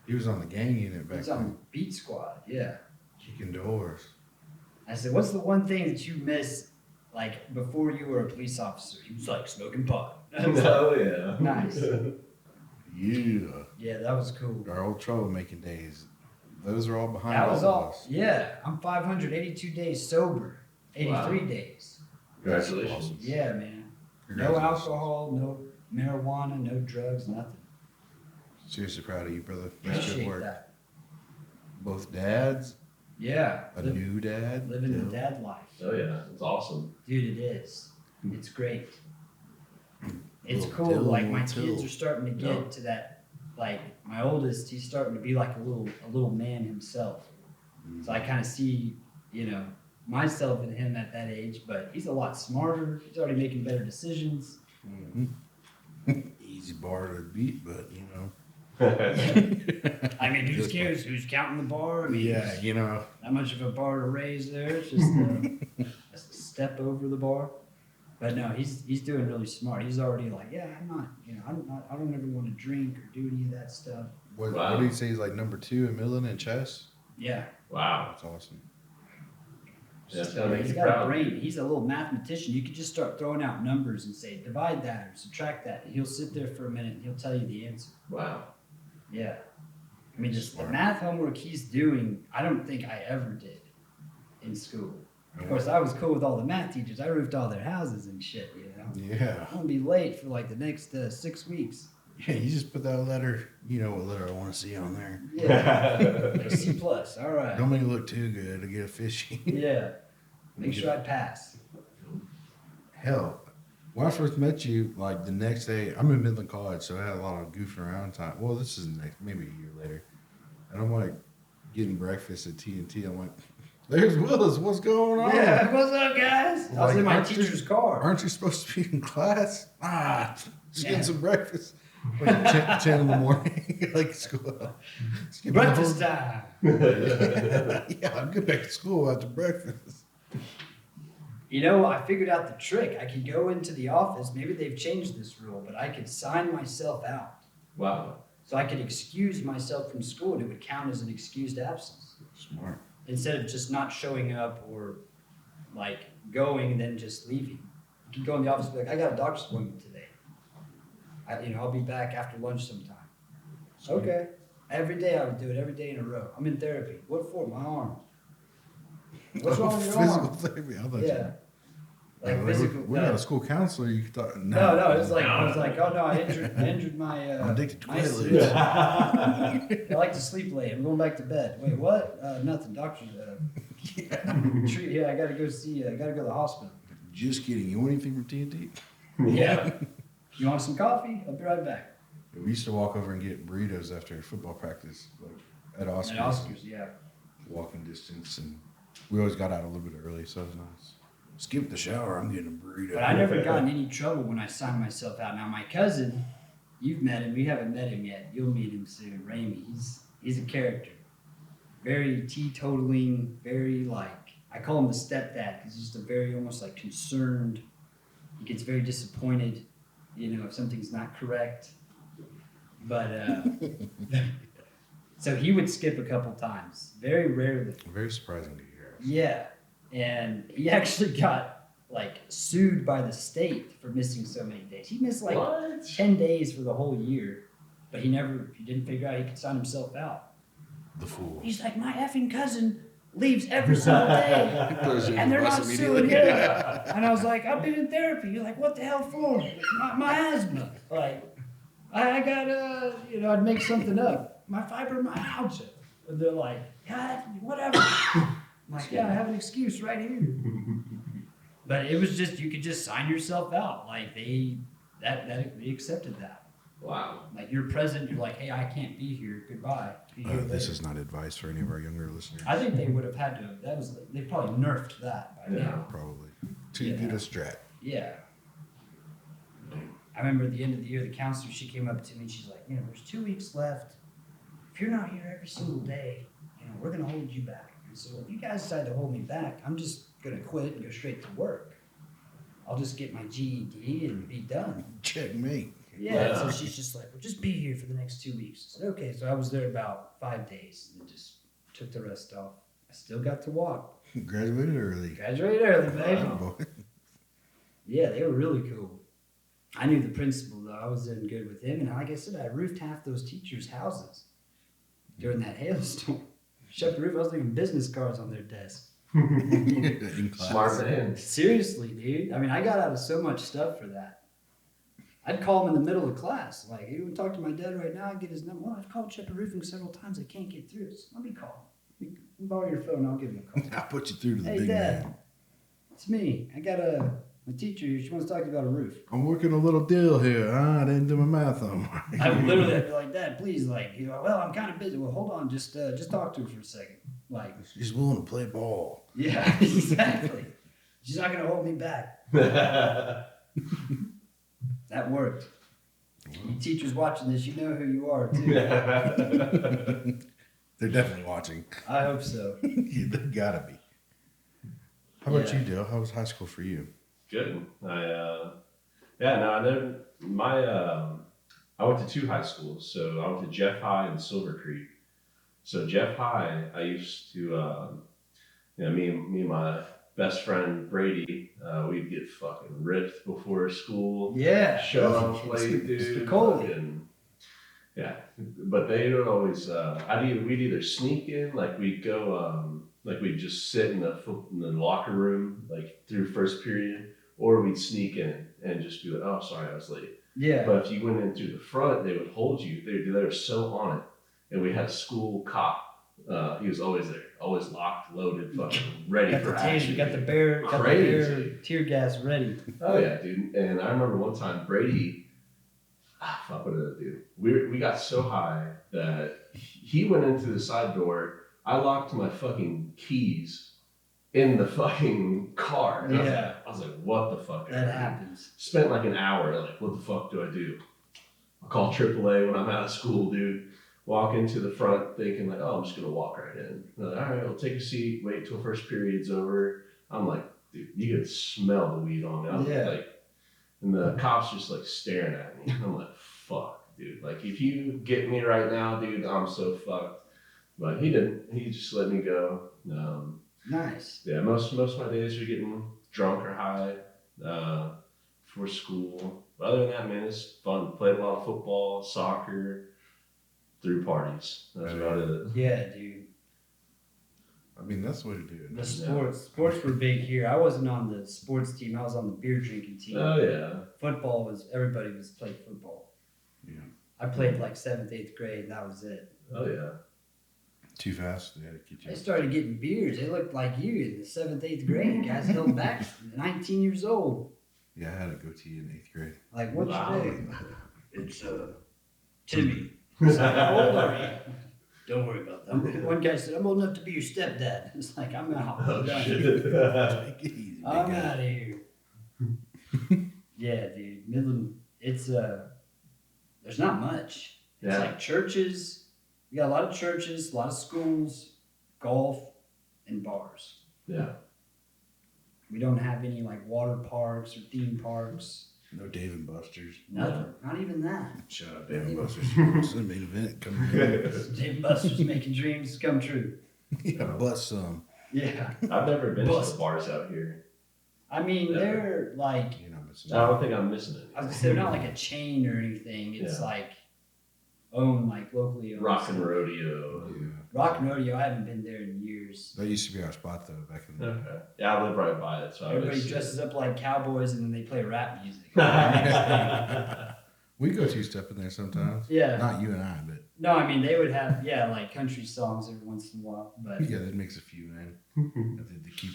He was on the gang unit He back was then, on Beat Squad. Yeah. kicking doors. I said, what's the one thing that you miss, like, before you were a police officer? He was like, smoking pot. I was like, Oh, yeah. nice. Yeah. Yeah, that was cool. Our old troublemaking days. Those are all behind That was all. us. Yeah, I'm 582 days sober. 83 Wow. days. Congratulations. Awesome. Yeah, man. No Congratulations. alcohol, no marijuana, no drugs, nothing. Seriously proud of you, brother. That's good Appreciate work. that. Both dads, Yeah. a new dad. Living the Yeah. dad life. Oh, yeah. It's awesome. Dude, it is. It's great. It's Little cool. Dillion Like my too. kids are starting to get Yeah. to that. Like my oldest, he's starting to be like a little man himself. So I kind of see, you know, myself and him at that age. But he's a lot smarter. He's already making better decisions. Mhm. Easy bar to beat, but you know. I mean, who Just cares? Who's counting the bar? I mean, Yeah, you know. not much of a bar to raise there. It's just a step over the bar. But no, he's doing really smart. He's already like, yeah, I'm not, you know, I don't ever want to drink or do any of that stuff. What Wow. do you say? He's like number 2 in milling and chess. Yeah, Wow. That's awesome. Yeah, it's gotta make he's you got a proud. brain. He's a little mathematician. You could just start throwing out numbers and say divide that or subtract that, and he'll sit there for a minute and he'll tell you the answer. Wow. Yeah, I mean, just the Smart. math homework he's doing, I don't think I ever did in school. Of course, I was cool with all the math teachers. I roofed all their houses and shit, you know. Yeah. I'm gonna be late for like the next 6 weeks. Yeah, you just put that letter, you know what letter I want to see on there. Yeah, like a C plus. All right. Don't make it look too good to get a fishy. Yeah, make sure I pass. Hell, when I first met you, like the next day, I'm in Midland College, so I had a lot of goofing around time. Well, this is maybe a year later. And I'm like getting breakfast at T&T. I'm like, There's Willis. What's going on? Yeah, what's up, guys? I was in my teacher's car. Aren't you supposed to be in class? Just getting some breakfast. 10 in the morning, like school. Breakfast time. Yeah, I'll get back to school after breakfast. You know, I figured out the trick. I could go into the office. Maybe they've changed this rule, but I could sign myself out. Wow. So I could excuse myself from school, and it would count as an excused absence. Smart. Instead of just not showing up or like going and then just leaving. You could go in the office and be like, I got a doctor's appointment today. I'll be back after lunch sometime. Okay. Every day I would do it, every day in a row. I'm in therapy. What for? My arm. What's wrong with your Physical arm? therapy. I thought Yeah. Like physical. we got a school counselor. You thought No, it's like I was like, oh no, I injured my. I'm addicted to my Quaaludes. I like to sleep late. I'm going back to bed. Wait, what? Nothing. Doctor's. Yeah, I gotta go see. I gotta go to the hospital. Just kidding. You want anything from TNT? Yeah. You want some coffee? I'll be right back. We used to walk over and get burritos after football practice, like at Oscars. At Oscars, yeah. Walking distance, and we always got out a little bit early, so it was nice. Skip the shower. I'm getting a burrito. But I never got in any trouble when I signed myself out. Now my cousin, you've met him. We haven't met him yet. You'll meet him soon. Ramey. He's a character. Very teetotaling. Very like I call him the stepdad because he's just a very almost like concerned. He gets very disappointed, if something's not correct. But so he would skip a couple times. Very rarely. Very surprising to hear. Yeah. And he actually got like sued by the state for missing so many days. He missed like 10 days for the whole year, but he didn't figure out he could sign himself out. The fool. He's like, my effing cousin leaves every single day and they're not suing him. And I was like, I've been in therapy. You're like, what the hell for? My asthma. Like, I got, I'd make something up. My fibromyalgia. And they're like, God, whatever. I'm like, yeah, I have an excuse right here. But it was just, you could just sign yourself out. Like they accepted that. Wow. Like you're present, you're like, hey, I can't be here. Goodbye. Be here This later. is not advice for any of our younger listeners. I think they would have had to. They probably nerfed that by now. Probably. To get a strat. Yeah. I remember at the end of the year, the counselor, she came up to me and she's like, there's 2 weeks left. If you're not here every single day, we're gonna hold you back. So if you guys decide to hold me back, I'm just gonna quit and go straight to work. I'll just get my GED and be done. Checkmate. Yeah, so she's just like, well, just be here for the next 2 weeks. I said, okay. So I was there about 5 days and then just took the rest off. I still got to walk. Graduated early. Graduated early, baby. Wow. Yeah, they were really cool. I knew the principal, though. I was in good with him. And like I said, I roofed half those teachers' houses during that hailstorm. Shep the roof. I was leaving business cards on their desk. Smart man. Seriously, dude. I mean, I got out of so much stuff for that. I'd call him in the middle of class. Like, you want to talk to my dad right now? I'd get his number. Well, I've called Shep Roofing several times. I can't get through. So let me call him. Borrow your phone. I'll give him a call. I'll put you through to the Hey, big Dad. man. It's me. I got a teacher here. She wants to talk to you about a roof. I'm working a little deal here. I didn't do my math on I would literally I'd be like, Dad, please, like, well, I'm kind of busy. Well, hold on. Just talk to her for a second. Like, She's willing to play ball. yeah, exactly. She's not going to hold me back. That worked. You teachers watching this, you know who you are, too. They're definitely watching. I hope so. They gotta be. How about Yeah. you, Dale? How was high school for you? Good. I went to 2 high schools. So I went to Jeff High and Silver Creek. So Jeff High, I used to, me and my best friend Brady, we'd get fucking ripped before school. Yeah. Show up late, dude. cold. Fucking, yeah, but they would always. We'd either sneak in, like we'd go, like we'd just sit in the locker room, like through first period, or we'd sneak in and just be like, "Oh, sorry, I was late." Yeah. But if you went in through the front, they would hold you. They were so on it, and we had a school cop. He was always there, always locked, loaded, fucking ready got for the action. taser, got the bear tear gas ready. Oh yeah, dude. And I remember one time Brady. Fuck, what did I do? We got so high that he went into the side door. I locked my fucking keys in the fucking car. And Yeah. I was like, what the fuck? That happens. Spent like an hour, like, what the fuck do I do? I'll call AAA when I'm out of school, dude. Walk into the front thinking like, oh, I'm just gonna walk right in. They're like, all right, I'll take a seat, wait till first period's over. I'm like, dude, you could smell the weed on me. I was like, and the cops just like staring at me. I'm like, fuck, dude. Like, if you get me right now, dude, I'm so fucked. But he didn't. He just let me go. Nice. Yeah, most of my days are getting drunk or high for school. But other than that, man, it's fun. Played a lot of football, soccer, through parties. That's about it. Yeah, dude. I mean, that's the way to do it. The sports were big here. I wasn't on the sports team. I was on the beer drinking team. Oh yeah. Football was everybody was played football. Yeah. I played like 7th, 8th grade, and that was it. Oh yeah. Too fast. They had to keep you. They started getting beers. They looked like you in the 7th, 8th grade. Guys held back, 19 years old. Yeah, I had a goatee in 8th grade. Like, what's Wow. your name? It's Timmy. It's like, how old are you? Don't worry about that. One guy said, I'm old enough to be your stepdad. It's like, I'm out. Oh I'm shit. Take it easy, big I'm guy. out of here. Yeah, dude. Midland, it's there's not much. It's Yeah. like churches. We got a lot of churches, a lot of schools, golf, and bars. Yeah. We don't have any like water parks or theme parks. No Dave and Buster's. Nothing. Not even that. Shout out Dave and Buster's. It's the main event coming in. Dave Buster's making dreams come true. Yeah, bust some. Yeah. I've never been to Bust. the bars out here. I mean, Never. they're like, You're not missing I don't think I'm missing it. I was gonna say, they're not like a chain or anything. It's Yeah. like owned, like locally owned. Rock and rodeo. Yeah. Rock and Rodeo, I haven't been there in years. That used to be our spot, though, back in the day. Okay. Yeah, I live right by it, so I Everybody always dresses up like cowboys and then they play rap music. We go two-step in there sometimes. Yeah. Not you and I, but No, I mean, they would have, like country songs every once in a while. But, yeah, that makes a few, man. They keep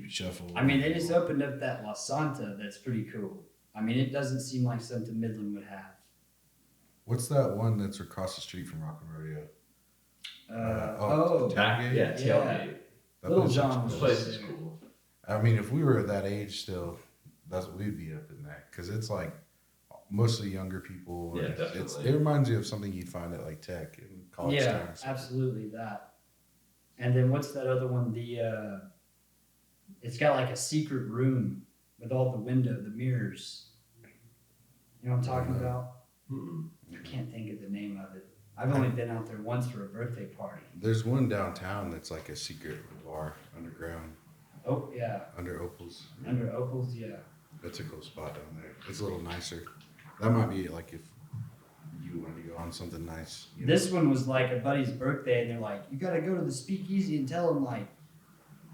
it shuffled. I mean, they just opened up that La Santa that's pretty cool. I mean, it doesn't seem like something Midland would have. What's that one that's across the street from Rock and Rodeo? Oh, Tailgate? Yeah, tailgate. That Little place John looks This cool. place is cool. I mean, if we were at that age still, that's what we'd be up in that. Because it's like mostly younger people. Yeah, and definitely. It reminds you of something you'd find at like Tech and college yeah, town. absolutely that. And then what's that other one? It's got like a secret room with all the the mirrors. You know what I'm talking about? Mm-mm. I can't think of the name of it. I've only been out there once for a birthday party. There's one downtown that's like a secret bar underground, Oh yeah, under Opals. under Opals, yeah. That's a cool spot down there. It's a little nicer. That might be like if you wanted to go on something nice. You know? This one was like a buddy's birthday, and they're like, "You gotta go to the speakeasy and tell him like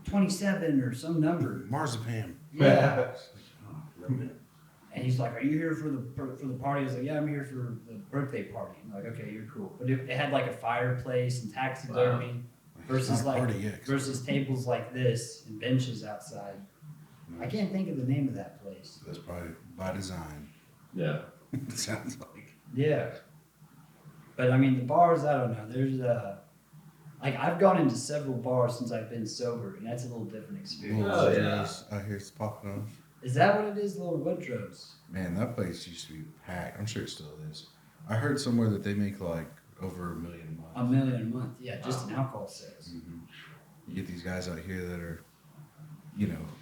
27 or some number." Marzipan. Yeah. Oh, love it. And he's like, "Are you here for the party?" I was like, "Yeah, I'm here for the birthday party." I'm like, "Okay, you're cool." But it had like a fireplace and taxidermy versus It's not a like party yet. versus tables like this and benches outside. I can't think of the name of that place. That's probably by design. Yeah. It sounds like. Yeah. But I mean, the bars, I don't know. There's like I've gone into several bars since I've been sober, and that's a little different experience. Oh, yeah. Out here, it's popping off. Is that what it is, Little Woodrow's? Man, that place used to be packed. I'm sure it still is. I heard somewhere that they make like over $1 million a $1 month. million a month, yeah, just in alcohol sales. Mhm. You get these guys out here that are,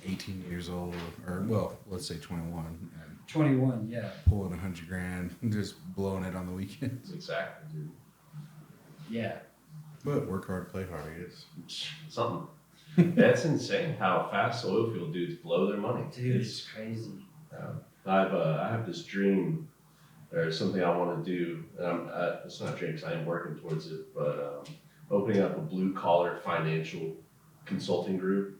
18 years old, or well, let's say 21, and 21, yeah, pulling $100,000 and just blowing it on the weekends. Exactly, dude. yeah. But work hard, play hard, I guess. Something. That's insane how fast oil field dudes blow their money. Dude, it's crazy. I have this dream or something I want to do. It's not a dream because I am working towards it, but opening up a blue collar financial consulting group.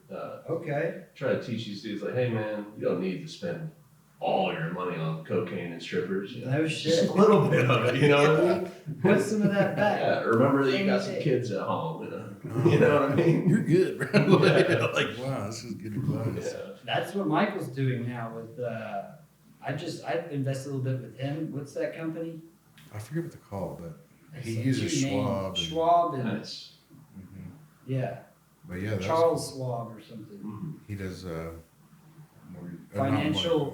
Okay. Try to teach these dudes like, hey man, you don't need to spend all your money on cocaine and strippers. No Just shit. a little bit of it, you know what I mean? Put some of that back. Yeah, remember that you got some kids at home, you know what I mean? You're good, bro. Yeah. Like, wow, this is good advice. Yeah. That's what Michael's doing now with, I invested a little bit with him. What's that company? I forget what they're called, but It's he like uses two names. Schwab. Schwab and, Nice. Mhm. yeah. But yeah, that's Charles Schwab or something. Mhm. he does Financial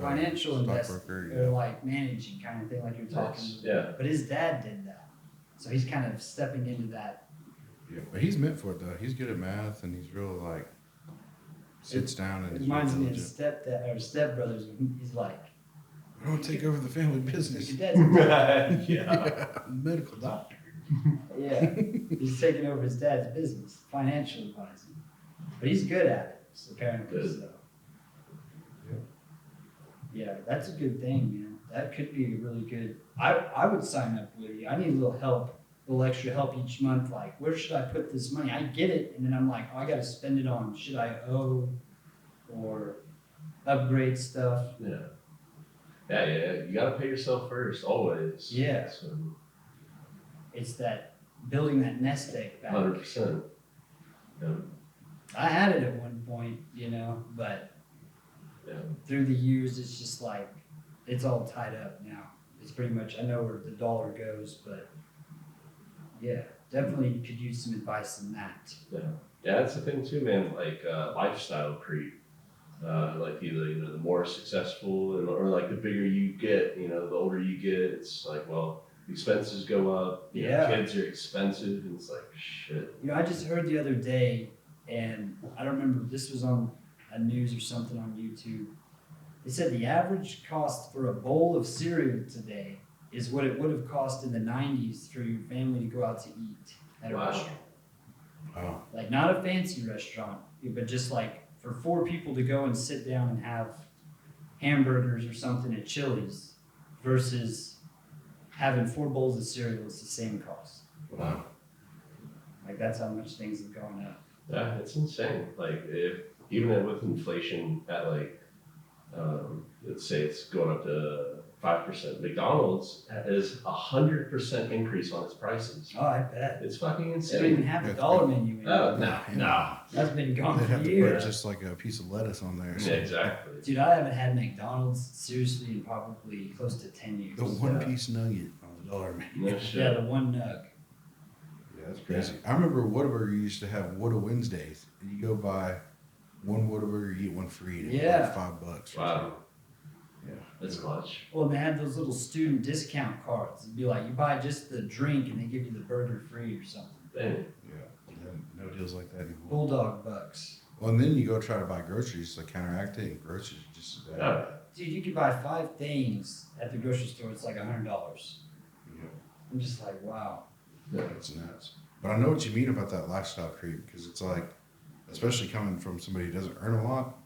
investing stockbroker. or like managing kind of thing, like you're talking. Nice. Yeah. But his dad did that, so he's kind of stepping into that. Yeah, but he's meant for it though. He's good at math and he's real like sits down and It is real reminds me of diligent. stepdad or stepbrothers. When he's like, I don't take over the family business. your dad's a Yeah. I'm a medical doctor. yeah, he's taking over his dad's business, financial advising. But he's good at it, apparently. Good. So. Yeah, that's a good thing, man. That could be a really good. I would sign up with you. I need a little help, a little extra help each month. Like, where should I put this money? I get it, and then I'm like, oh, I got to spend it on. Should I owe or upgrade stuff? Yeah. Yeah. You got to pay yourself first, always. Yeah. So, It's that building that nest egg back. 100%. Yeah. I had it at one point, but Yeah. through the years, it's just like, it's all tied up now. It's pretty much, I know where the dollar goes, but yeah, definitely could use some advice on that. Yeah, that's the thing too, man. Like lifestyle creep. Like either the more successful or like the bigger you get, the older you get, it's like, well, expenses go up. Yeah. Kids are expensive, and it's like shit. I just heard the other day, and I don't remember, this was on a news or something on YouTube. They said the average cost for a bowl of cereal today is what it would have cost in the 90s for your family to go out to eat at a Wow. restaurant. Wow. Like, not a fancy restaurant, but just like for 4 people to go and sit down and have hamburgers or something at Chili's versus having 4 bowls of cereal is the same cost. Wow. Like, that's how much things have gone up. Yeah, it's insane. Like even with inflation at like, let's say it's going up to 5%. McDonald's has 100% increase on its prices. Oh, I bet. It's fucking They don't insane. even have a dollar menu Oh anymore. no. That's been gone They'd for have to years. put just like a piece of lettuce on there. Yeah, exactly. Dude, I haven't had McDonald's seriously in probably close to 10 years. The one piece nugget on the dollar menu. No shit. Yeah, the one nug. Yeah, that's crazy. I remember Whataburger used to have Whata Wednesdays, and you go buy one Whataburger, you get one free. And Yeah. Like $5. Wow. Yeah. That's clutch. Well, they had those little student discount cards. It'd be like, you buy just the drink and they give you the burger free or something. Dang. Yeah. No deals like that anymore. Bulldog bucks. Well, and then you go try to buy groceries to counteract it, and groceries are just as bad. Oh, Dude, you could buy 5 things at the grocery store. It's like $100. Yeah. I'm just like, wow. It's nuts. But I know what you mean about that lifestyle creep, because it's like, especially coming from somebody who doesn't earn a lot,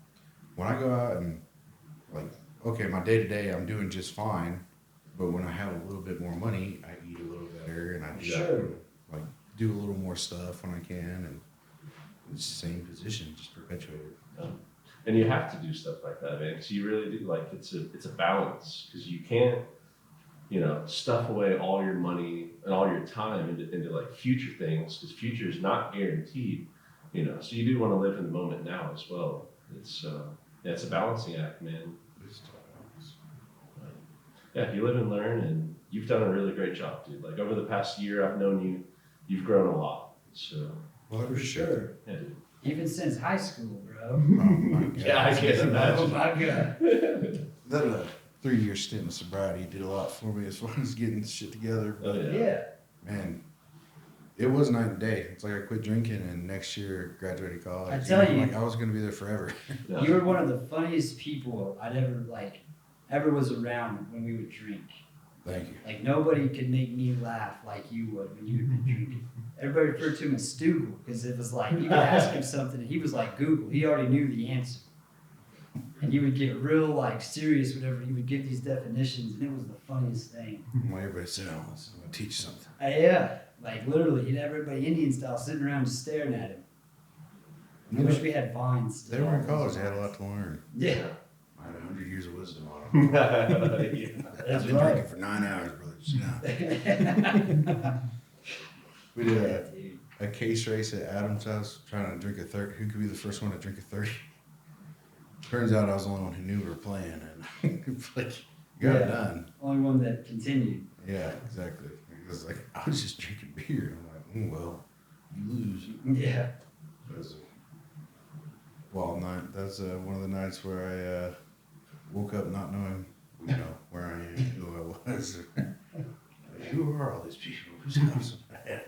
when I go out and, like, okay, my day to day, I'm doing just fine, but when I have a little bit more money, I eat a little better, and I do, Sure. like, do a little more stuff when I can, and it's the same position, just perpetuated. and you have to do stuff like that, man. Because you really do. Like it's a balance. Because you can't, stuff away all your money and all your time into like future things. Because future is not guaranteed. So you do want to live in the moment now as well. It's it's a balancing act, man. Yeah, you live and learn, and you've done a really great job, dude. Like over the past year, I've known you. You've grown a lot. So Well, I For appreciate it. sure. yeah, dude. Even since high school, bro. Oh my God. Yeah, I can't Oh imagine. my God. That 3-year stint in sobriety did a lot for me as far as getting shit together. Oh, But Yeah. man, it was night and day. It's like I quit drinking, and next year graduated college. I tell you. like I was gonna be there forever. Yeah. You were one of the funniest people I'd ever was around when we would drink. Thank you. Like, nobody could make me laugh like you would when you had been drinking. Everybody referred to him as Stoogle, because it was like, you could ask him something and he was like Google. He already knew the answer. And you would get real like serious whenever he would give these definitions, and it was the funniest thing. Well, everybody said, "Oh, I'm gonna teach you something." Yeah, like literally, he'd have everybody Indian style sitting around just staring at him. I wish we had vines. They were in college. They had a lot to learn. Yeah, I had 100 years of wisdom on them. Yeah. I've been drinking for 9 hours, brother. Sit down. We did a case race at Adam's house, trying to drink a 30. Who could be the first one to drink a 30? Turns out I was the only one who knew we were playing, and like, got it done. Only one that continued. Yeah, exactly. It was like, I was just drinking beer. I'm like, well, you lose. Yeah. It was wild night. That's one of the nights where I woke up not knowing, where I am, who I was. Like, who are all these people? Whose house am I at?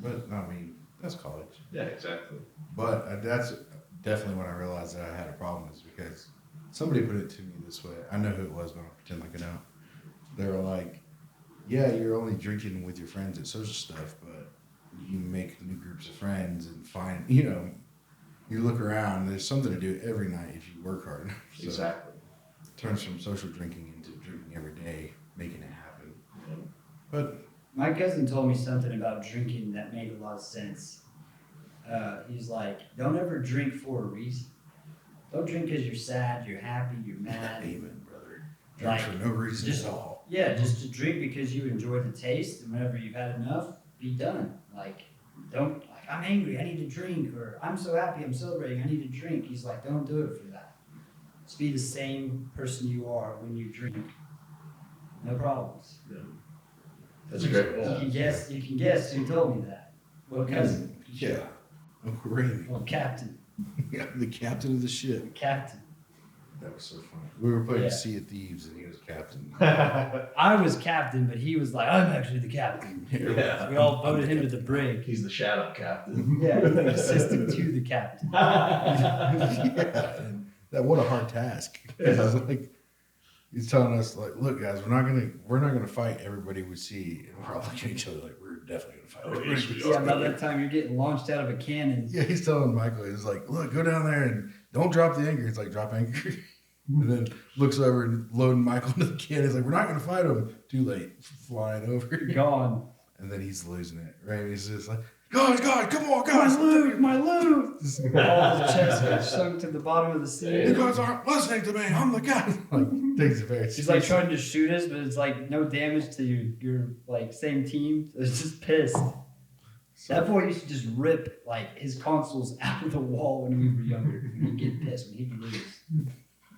But I mean, that's college. Yeah, exactly. But that's definitely when I realized that I had a problem, is because somebody put it to me this way. I know who it was, but I'll pretend like I don't. They were like, yeah, you're only drinking with your friends at social stuff, but you make new groups of friends and find, you look around, there's something to do every night if you work hard. So Exactly. it turns from social drinking into drinking every day, making it happen. But My cousin told me something about drinking that made a lot of sense. He's like, don't ever drink for a reason. Don't drink because you're sad, you're happy, you're mad. amen, brother. Drink for no reason just, at all. Yeah, just to drink because you enjoy the taste, and whenever you've had enough, be done. Like, don't, like, I'm angry, I need to drink, or I'm so happy, I'm celebrating, I need to drink. He's like, don't do it for that. Just be the same person you are when you drink. No problems. Yeah. That's great. You can guess who told me that. Well, cousin. Yeah. Uncle Randy. Well, captain. Yeah, the captain of the ship. Captain. That was so funny. We were playing Yeah. Sea of Thieves and he was captain. I was captain, but he was like, I'm actually the captain. Yeah. We all voted him to the brig. He's the shadow captain. Yeah, he's like assistant to the captain. Yeah, and what a hard task. It's like, he's telling us, like, look guys, we're not gonna fight everybody we see. And we're all looking at each other like, we're definitely gonna fight everybody we see. Yeah, by that time you're getting launched out of a cannon. Yeah, he's telling Michael, he's like, look, go down there and don't drop the anchor. He's like, drop anchor. And then looks over and loading Michael into the cannon. He's like, we're not gonna fight him. Too late, flying over. Gone. And then he's losing it, right? He's just like, guys, come on, My guys. loot, my loot. All his chest got sunk to the bottom of the sea. You guys aren't listening to me. I'm the guy. Like, takes it very He's like trying to shoot us, but it's like no damage to your like same team. It's just pissed. That boy used to just rip like his consoles out of the wall when we were younger. He'd get pissed when he'd lose.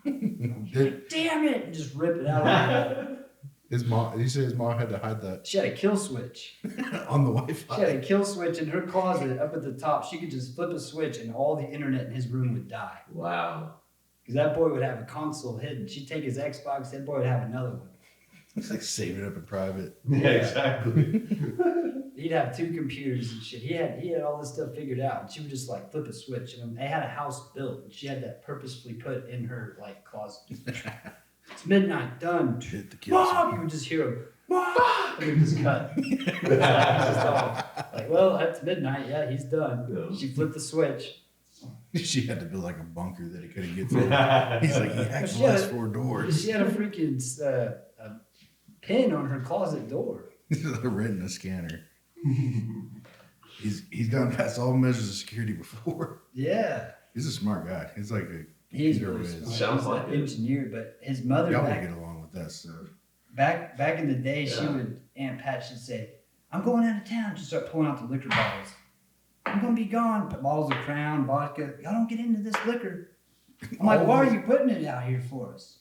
Damn it! And just rip it out of the wall. His mom, you said his mom had to hide that She had a kill switch. on the She Wi-Fi. had a kill switch in her closet up at the top. She could just flip a switch and all the internet in his room would die. Wow. Because that boy would have a console hidden. She'd take his Xbox, that boy would have another one. It's like saving it up in private. Yeah, exactly. He'd have two computers and shit. He had all this stuff figured out. And she would just like flip a switch. And they had a house built. And she had that purposefully put in her like closet. It's midnight, done. Hit the kill. Mom! You would just hear him. Mom! And it just cut. It's just off. Like, well, it's midnight. Yeah, he's done. Yeah. She flipped the switch. She had to build like a bunker that he couldn't get through. He's like, he actually Yeah. has 4 doors. She had a freaking a pin on her closet door. He's a retina scanner. He's gone past all measures of security before. Yeah. He's a smart guy. He's like a He's computer really whiz. smart. Sounds He's like an it. engineer, but his mother Y'all would back, get along with that stuff. back in the day, she Yeah. would, Aunt Pat should say, I'm going out of town. She'd start pulling out the liquor bottles. I'm going to be gone. Put bottles of Crown, vodka. Y'all don't get into this liquor. I'm like, why are you putting it out here for us?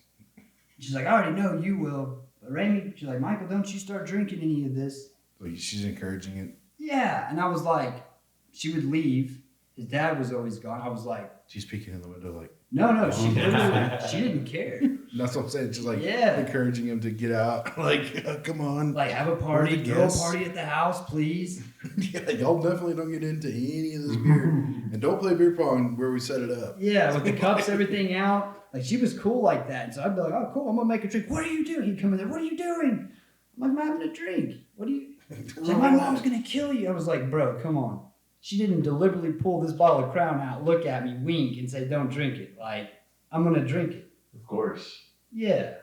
She's like, I already know you will. But Raimi, she's like, Michael, don't you start drinking any of this. Like, she's encouraging it. Yeah. And I was like, she would leave. His dad was always gone. I was like, She's peeking in the window like, no, she didn't care. that's what I'm saying. She's like Yeah. encouraging him to get out. Like, come on. Like, have a party, the throw a guests? party at the house, please. Yeah, y'all definitely don't get into any of this beer. And don't play beer pong where we set it up. Yeah, with the cups, everything out. Like, she was cool like that. And so I'd be like, oh, cool, I'm going to make a drink. What are you doing? He'd come in there, what are you doing? I'm like, I'm having a drink. What are you? She's like, my mom's going to kill you. I was like, bro, come on. She didn't deliberately pull this bottle of Crown out, look at me, wink, and say, don't drink it. Like, I'm going to drink it. Of course. Yeah.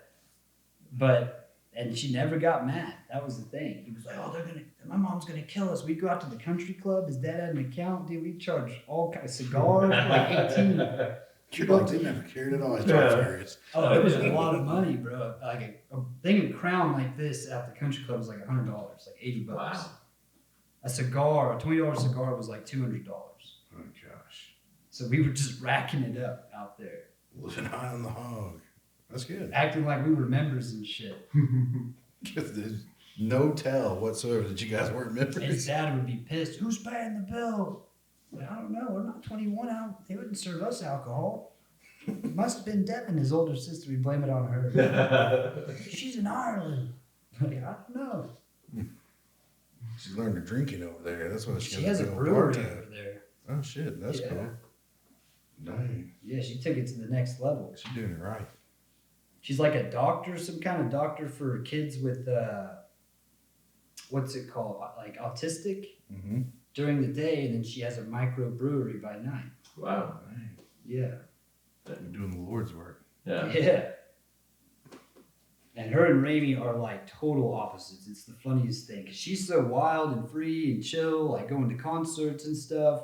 And she never got mad. That was the thing. He was like, oh, my mom's going to kill us. We'd go out to the country club. His dad had an account, dude. We'd charge all kinds of cigars, like 18. You're like, they never cared at all. It's hilarious. Oh, it was a lot of money, bro. Like a thing of Crown like this at the country club was like $100, like $80. Wow. A cigar, a $20 cigar was like $200. Oh, gosh. So we were just racking it up out there, Living high on the hog. That's good. acting like we were members and shit. Because there's no tell whatsoever that you guys weren't His members. dad would be pissed. Who's paying the bill? I don't know. We're not 21 out. They wouldn't serve us alcohol. It must have been Devin, his older sister. We blame it on her. She's in Ireland. Like, I don't know. She's learned her drinking over there. That's why She has a brewery over there. Oh shit, that's cool. Dang. Yeah, she took it to the next level. She's doing it right. She's like a doctor, some kind of doctor for kids with what's it called? Like autistic Mm-hmm. during the day, and then she has a microbrewery by night. Wow. Dang. Yeah. We're doing the Lord's work. Yeah. Yeah. And her and Raimi are like total opposites. It's the funniest thing because she's so wild and free and chill, like going to concerts and stuff.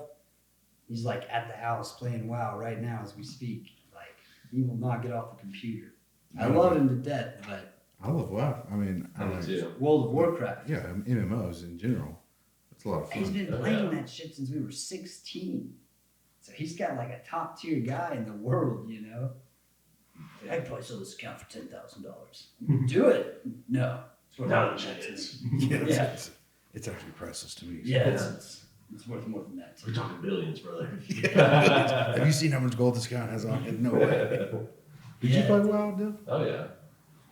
He's like at the house playing WoW right now as we speak. Like he will not get off the computer. I love him to death, but I love WoW. I mean, I do too. World of Warcraft. Yeah, MMOs in general. It's a lot of He's fun. been playing that shit since we were 16. So he's got like a top tier guy in the world, you know? I probably sell this account for $10,000. Do it. No. Not a chance. Yeah. It's actually priceless to me. Yeah, it's worth more than that. We're talking billions, brother. Have you seen how much gold this account has on it? No way. Did you play WoW, Dill? Oh yeah.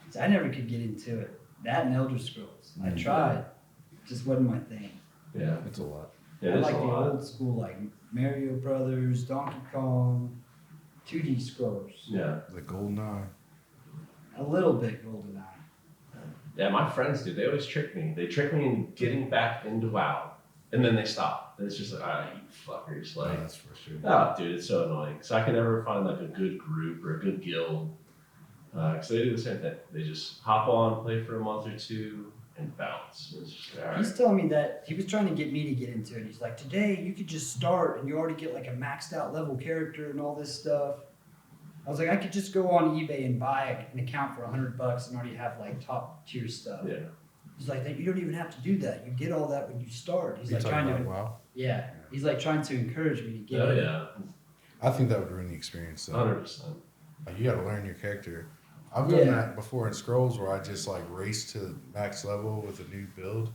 So I never could get into it. That and Elder Scrolls. I tried. It just wasn't my thing. Yeah. It's a lot. It I is like a the lot. old school, like Mario Brothers, Donkey Kong, 2D scrolls. Yeah. The golden eye. A little bit GoldenEye. Yeah, my friends do. They always trick me. They trick me in getting back into WoW, and then they stop. And it's just like, ah, you fuckers. Like, That's for sure. oh, dude, it's so annoying. So I can never find like a good group or a good guild. Because they do the same thing. They just hop on, play for a month or two, and bounce. And it's just like, all right. He's telling me that he was trying to get me to get into it. He's like, today you could just start and you already get like a maxed out level character and all this stuff. I was like, I could just go on eBay and buy an account for $100 and already have like top tier stuff. Yeah. He's like, you don't even have to do that. You get all that when you start. He's You like talking trying to, about WoW? yeah. He's like trying to encourage me to get Oh in. yeah. I think that would ruin the experience. Though. 100%. Like, you got to learn your character. I've done Yeah. that before in Scrolls where I just like race to max level with a new build,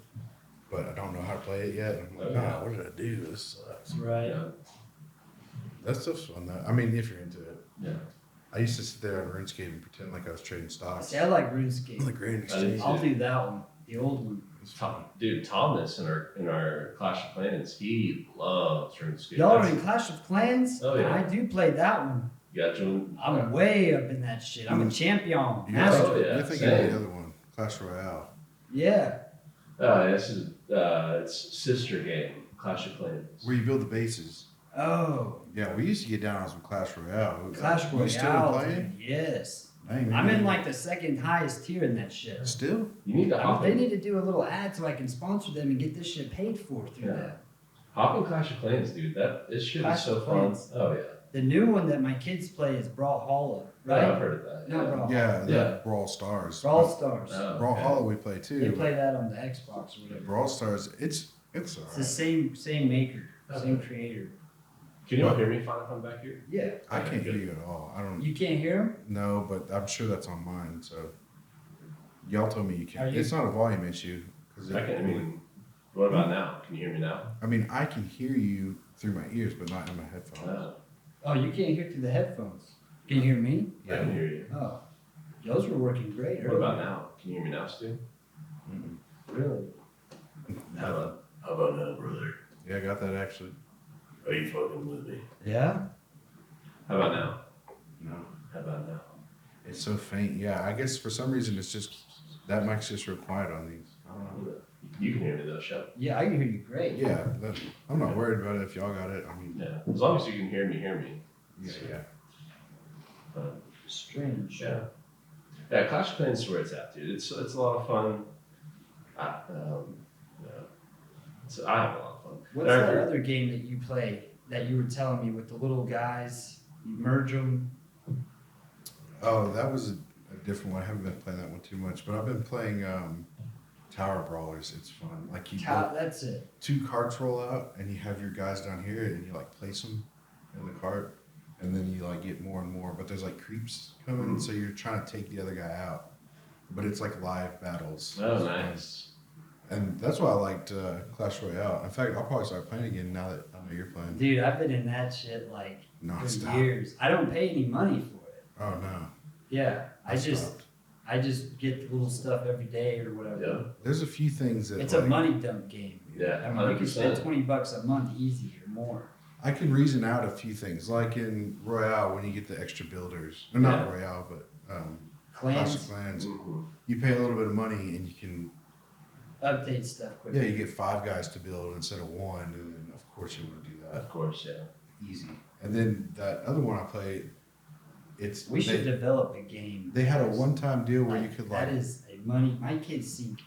but I don't know how to play it yet. I'm like, Oh, nah, yeah. what did I do? This sucks. Right. Yeah. That stuff's fun though. I mean, if you're into it. Yeah. I used to sit there on RuneScape and pretend like I was trading stocks. See, I like RuneScape. The Grand I do Exchange. too. I'll do that one, the old one. It's fun. Dude, Thomas in our Clash of Clans, he loves RuneScape. Y'all are That's- in Clash of Clans? Oh, yeah. I do play that one. You got join. I'm way up in that shit. I'm a champion. You're, Master. Oh, yeah, you're thinking same. of the other one, Clash Royale. Yeah. This is it's sister game, Clash of Clans. Where you build the bases. Oh, Yeah, we used to get down on some Clash Royale. Clash Royale. You still playing? dude, Yes. Dang, I'm man. in like the second highest tier in that shit. Still? You need to hop They in. need to do a little ad so I can sponsor them and get this shit paid for through Yeah. that. Hop in Clash of Clans, dude. This shit Clash is so of fun. Clans. Oh yeah. The new one that my kids play is Brawlhalla, Yeah, I've right? heard of that. Not Yeah. Brawl. Yeah, the Yeah. Brawl Stars. Brawl Stars. Oh, Brawl okay. Hollow we play too. They play that on the Xbox or whatever. Brawl Stars, it's It's the alright. same maker, same Okay. creator. Can you all hear me fine if I'm back here? Yeah. I Okay, can't hear good. you at all. I don't You can't hear him? know, but I'm sure that's on mine. So y'all told me you Are can't. you- It's not a volume issue. 'Cause I mean, what about now? Can you hear me now? I can hear you through my ears, but not in my headphones. Oh, you can't hear through the headphones. Can you hear me? I can hear you. Oh. Those were working great. What about now? Can you hear me now, Stu? Mm-mm. Really? How about now, brother? Yeah, I got that actually. Are you fucking with me? Yeah? How about now? No. How about now? It's so faint. Yeah, I guess for some reason it's just that mic's just real quiet on these. I don't know. You can hear me though, Shep. Yeah, I can hear you great. Yeah, I'm not worried about it if y'all got it. I mean, Yeah. As long as you can hear me, yeah. Strange. Yeah. Yeah, Clash of Clans is where it's at, dude. It's a lot of fun. Yeah. So I have a lot of fun. What's that other game that you play that you were telling me with the little guys? You merge them. Oh, that was a different one. I haven't been playing that one too much, but I've been playing Tower Brawlers. It's fun. Like you That's it. 2 carts roll out, and you have your guys down here, and you like place them in the cart, and then you like get more and more. But there's like creeps coming, so you're trying to take the other guy out. But it's like live battles. Oh, It's fun. nice. And that's why I liked Clash Royale. In fact, I'll probably start playing again now that I know you're playing. Dude, I've been in that shit like for Non-stop. years. I don't pay any money for it. Oh no. Yeah, I stopped. just get the little stuff every day or whatever. Yeah. There's a few things that It's a money dump game. Yeah, I mean, you can spend 100%. $20 a month easy or more. I can reason out a few things, like in Royale when you get the extra builders. Or not Yeah. Royale, but Clans, Classic Clans. Mhm. You pay a little bit of money and you can update stuff quickly. yeah, you get 5 guys to build instead of 1, and then of course you want to do that. Of course, yeah. Easy. And then that other one I played, We should develop a game. they had a one-time deal where you Like, could that is a money. My kids sink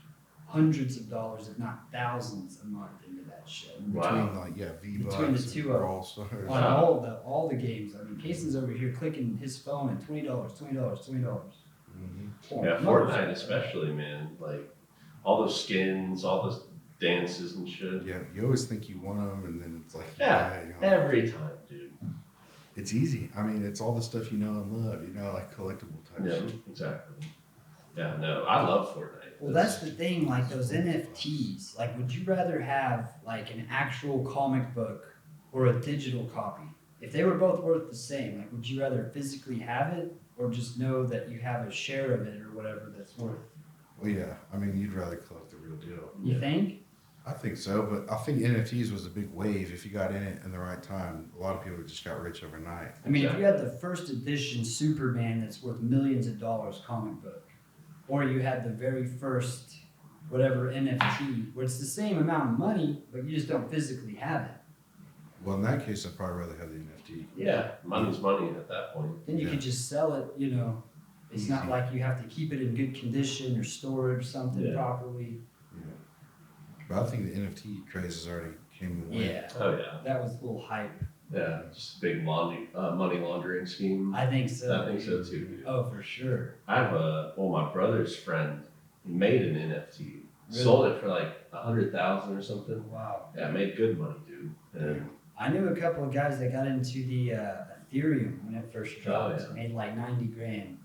hundreds of dollars, if not thousands, a month into that shit. Wow. between like V-Bucks Between the two of them. Brawl Stars. On Wow. all the games. I mean, Cason's over here clicking his phone and $20. Mhm. Yeah, Fortnite especially, man. Like all those skins, all those dances and shit. Yeah, you always think you want them, and then it's like Yeah, you know, every time, dude. it's easy. I mean, it's all the stuff you know and love. You know, like collectible type Yeah, shit. exactly. Yeah, no, I love Fortnite. Well, that's the thing. Like those NFTs. Like, would you rather have like an actual comic book or a digital copy? If they were both worth the same, like, would you rather physically have it or just know that you have a share of it or whatever that's worth? Well, yeah. I mean, you'd rather collect the real deal. You think? I think so, but I think NFTs was a big wave. If you got in it in the right time, a lot of people just got rich overnight. I mean, if you had the first edition Superman that's worth millions of dollars comic book, or you had the very first whatever NFT, where it's the same amount of money, but you just don't physically have it. Well, in that case, I'd probably rather have the NFT. Yeah, money's money at that point. Then you Yeah. could just sell it, you know. It's not Easy. like you have to keep it in good condition or store it or something Yeah. properly. Yeah. But I think the NFT craze has already came and went. Yeah, Oh yeah, that was a little hype. yeah. Just a big money laundering scheme. I think so. I think so too, dude. Oh, for sure. I have my brother's friend made an NFT, Really? sold it for like 100,000 or something. Wow. Yeah, made good money, dude. And I knew a couple of guys that got into the Ethereum when it first dropped. yeah. Made like 90 grand.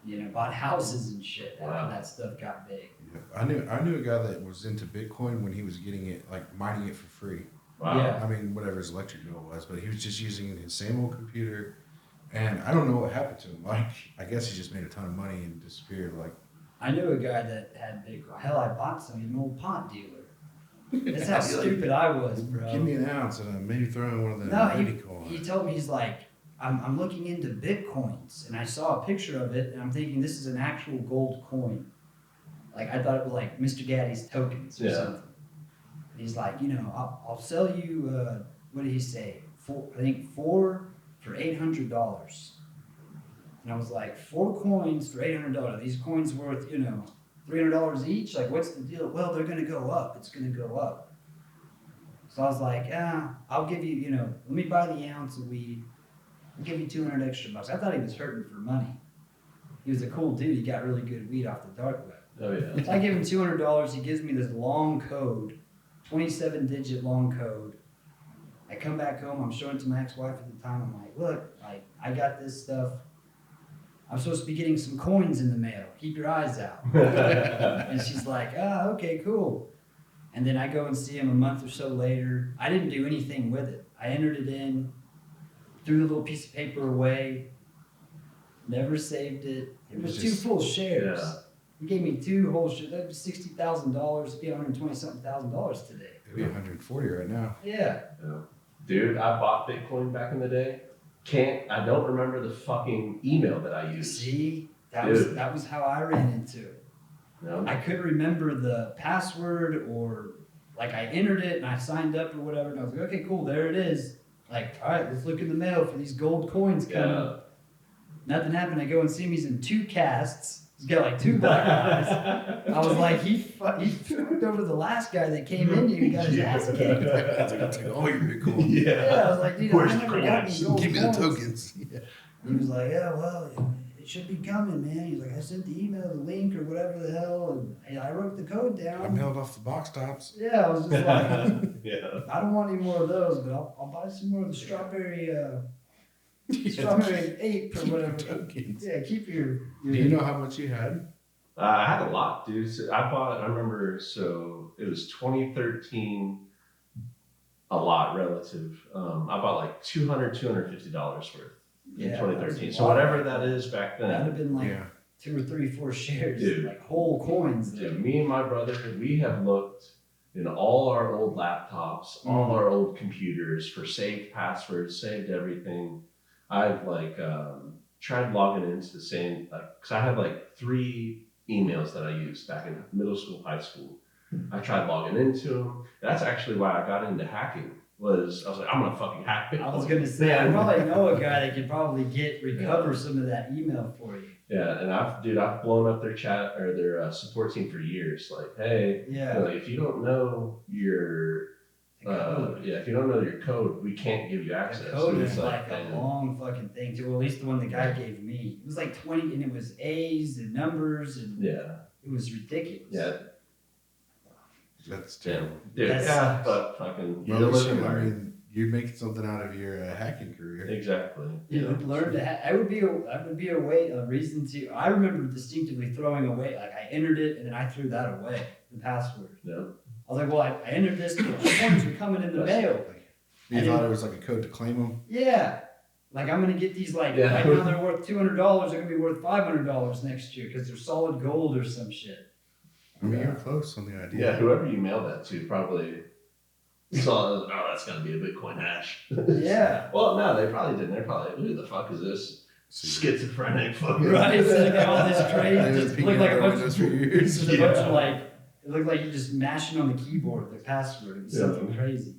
You know, bought houses and shit Wow. after that stuff got big. Yeah. I knew a guy that was into Bitcoin when he was getting it, like mining it for free. wow. Yeah. I mean, whatever his electric bill was, but he was just using his same old computer. And I don't know what happened to him. Like, I guess he just made a ton of money and disappeared. Like, I knew a guy that had Bitcoin. Hell, I bought some, an old pot dealer. That's how stupid I was, bro. give me an ounce and maybe throw in one of the No, Bitcoin. he told me, he's like, I'm looking into Bitcoins, and I saw a picture of it, and I'm thinking this is an actual gold coin. Like, I thought it was like Mr. Gaddy's tokens or Yeah. something. And he's like, you know, I'll sell you, what did he say? Four for $800. And I was like, 4 coins for $800. These coins worth, you know, $300 each? Like, what's the deal? Well, they're going to go up. It's going to go up. So I was like, I'll give you, you know, let me buy the ounce of weed. I'll give you 200 extra bucks. I thought he was hurting for money. He was a cool dude. He got really good weed off the dark web. Oh yeah. So I give him $200. He gives me this long code, 27-digit long code. I come back home. I'm showing it to my ex-wife at the time. I'm like, look, like, I got this stuff. I'm supposed to be getting some coins in the mail. Keep your eyes out. And she's like, okay, cool. And then I go and see him a month or so later. I didn't do anything with it. I entered it in, threw the little piece of paper away, never saved it. It was Just- 2 full shares. Yeah. He gave me 2 whole shares. That was $60,000. It'd be $120-something thousand today. It'd be 140 right now. Yeah. Dude, I bought Bitcoin back in the day. I don't remember the fucking email that I used. See, that Dude. was how I ran into it. No? I couldn't remember the password, or like I entered it and I signed up or whatever, and I was like, okay, cool, there it is. Like, all right, let's look in the mail for these gold coins coming. Yeah. Nothing happened. I go and see him. He's in 2 casts. He's got like 2 black eyes. I was like, he fucked over the last guy that came in here and got his ass kicked. It's like, I'll take all your Bitcoin. Yeah, I was like, dude, Where's I the never got any coins? gold Give me the coins. tokens. Yeah. He was like, yeah, well, it should be coming, man. He's like, I sent the email, the link, or whatever the hell, and I wrote the code I down. mailed off the box tops. Yeah, I was just like, Yeah. I don't want any more of those, but I'll buy some more of the strawberry ape or Keep your whatever. tokens. Yeah, keep your Do you know how much you had? I had a lot, dude. So I remember, so it was 2013, a lot relative. I bought like $250 worth in 2013. So whatever that is back then. That'd have been like 2 or 3, 4 shares, dude, like whole coins. Dude, me and my brother, we have looked in all our old laptops, all our old computers for saved passwords, saved everything. I've like tried logging into the same, because I had like 3 emails that I used back in middle school, high school. I tried logging into them. That's actually why I got into hacking. I was like, I'm gonna fucking hack Bitcoin. I was gonna say, I probably know a guy that could probably recover some of that email for you. Yeah, and I've blown up their chat or their support team for years. Like, hey, like, if you don't know your if you don't know your code, we can't give you access. The code is like a long fucking thing too. Well, at least the one the guy gave me. It was like 20, and it was A's and numbers, and it was ridiculous. Yeah. That's terrible. Dude, but fucking, you're making something out of your hacking career. Exactly. You would learn to hack. That would be a reason to. I remember distinctively throwing away. Like I entered it and then I threw that away. The password. Yeah. I was like, well, I entered this. The coins were coming in the mail. You thought it was like a code to claim them? Yeah. Like I'm gonna get these right now they're worth $200. They're gonna be worth $500 next year because they're solid gold or some shit. I mean, you're close on the idea. Yeah, whoever you mailed that to probably saw, that's going to be a Bitcoin hash. Yeah. Well, no, they probably didn't. They're probably, who the fuck is this schizophrenic fucking... Right, so they got all this trade. Just looked like a bunch of like, it looked like you're just mashing on the keyboard, the password. It was something crazy.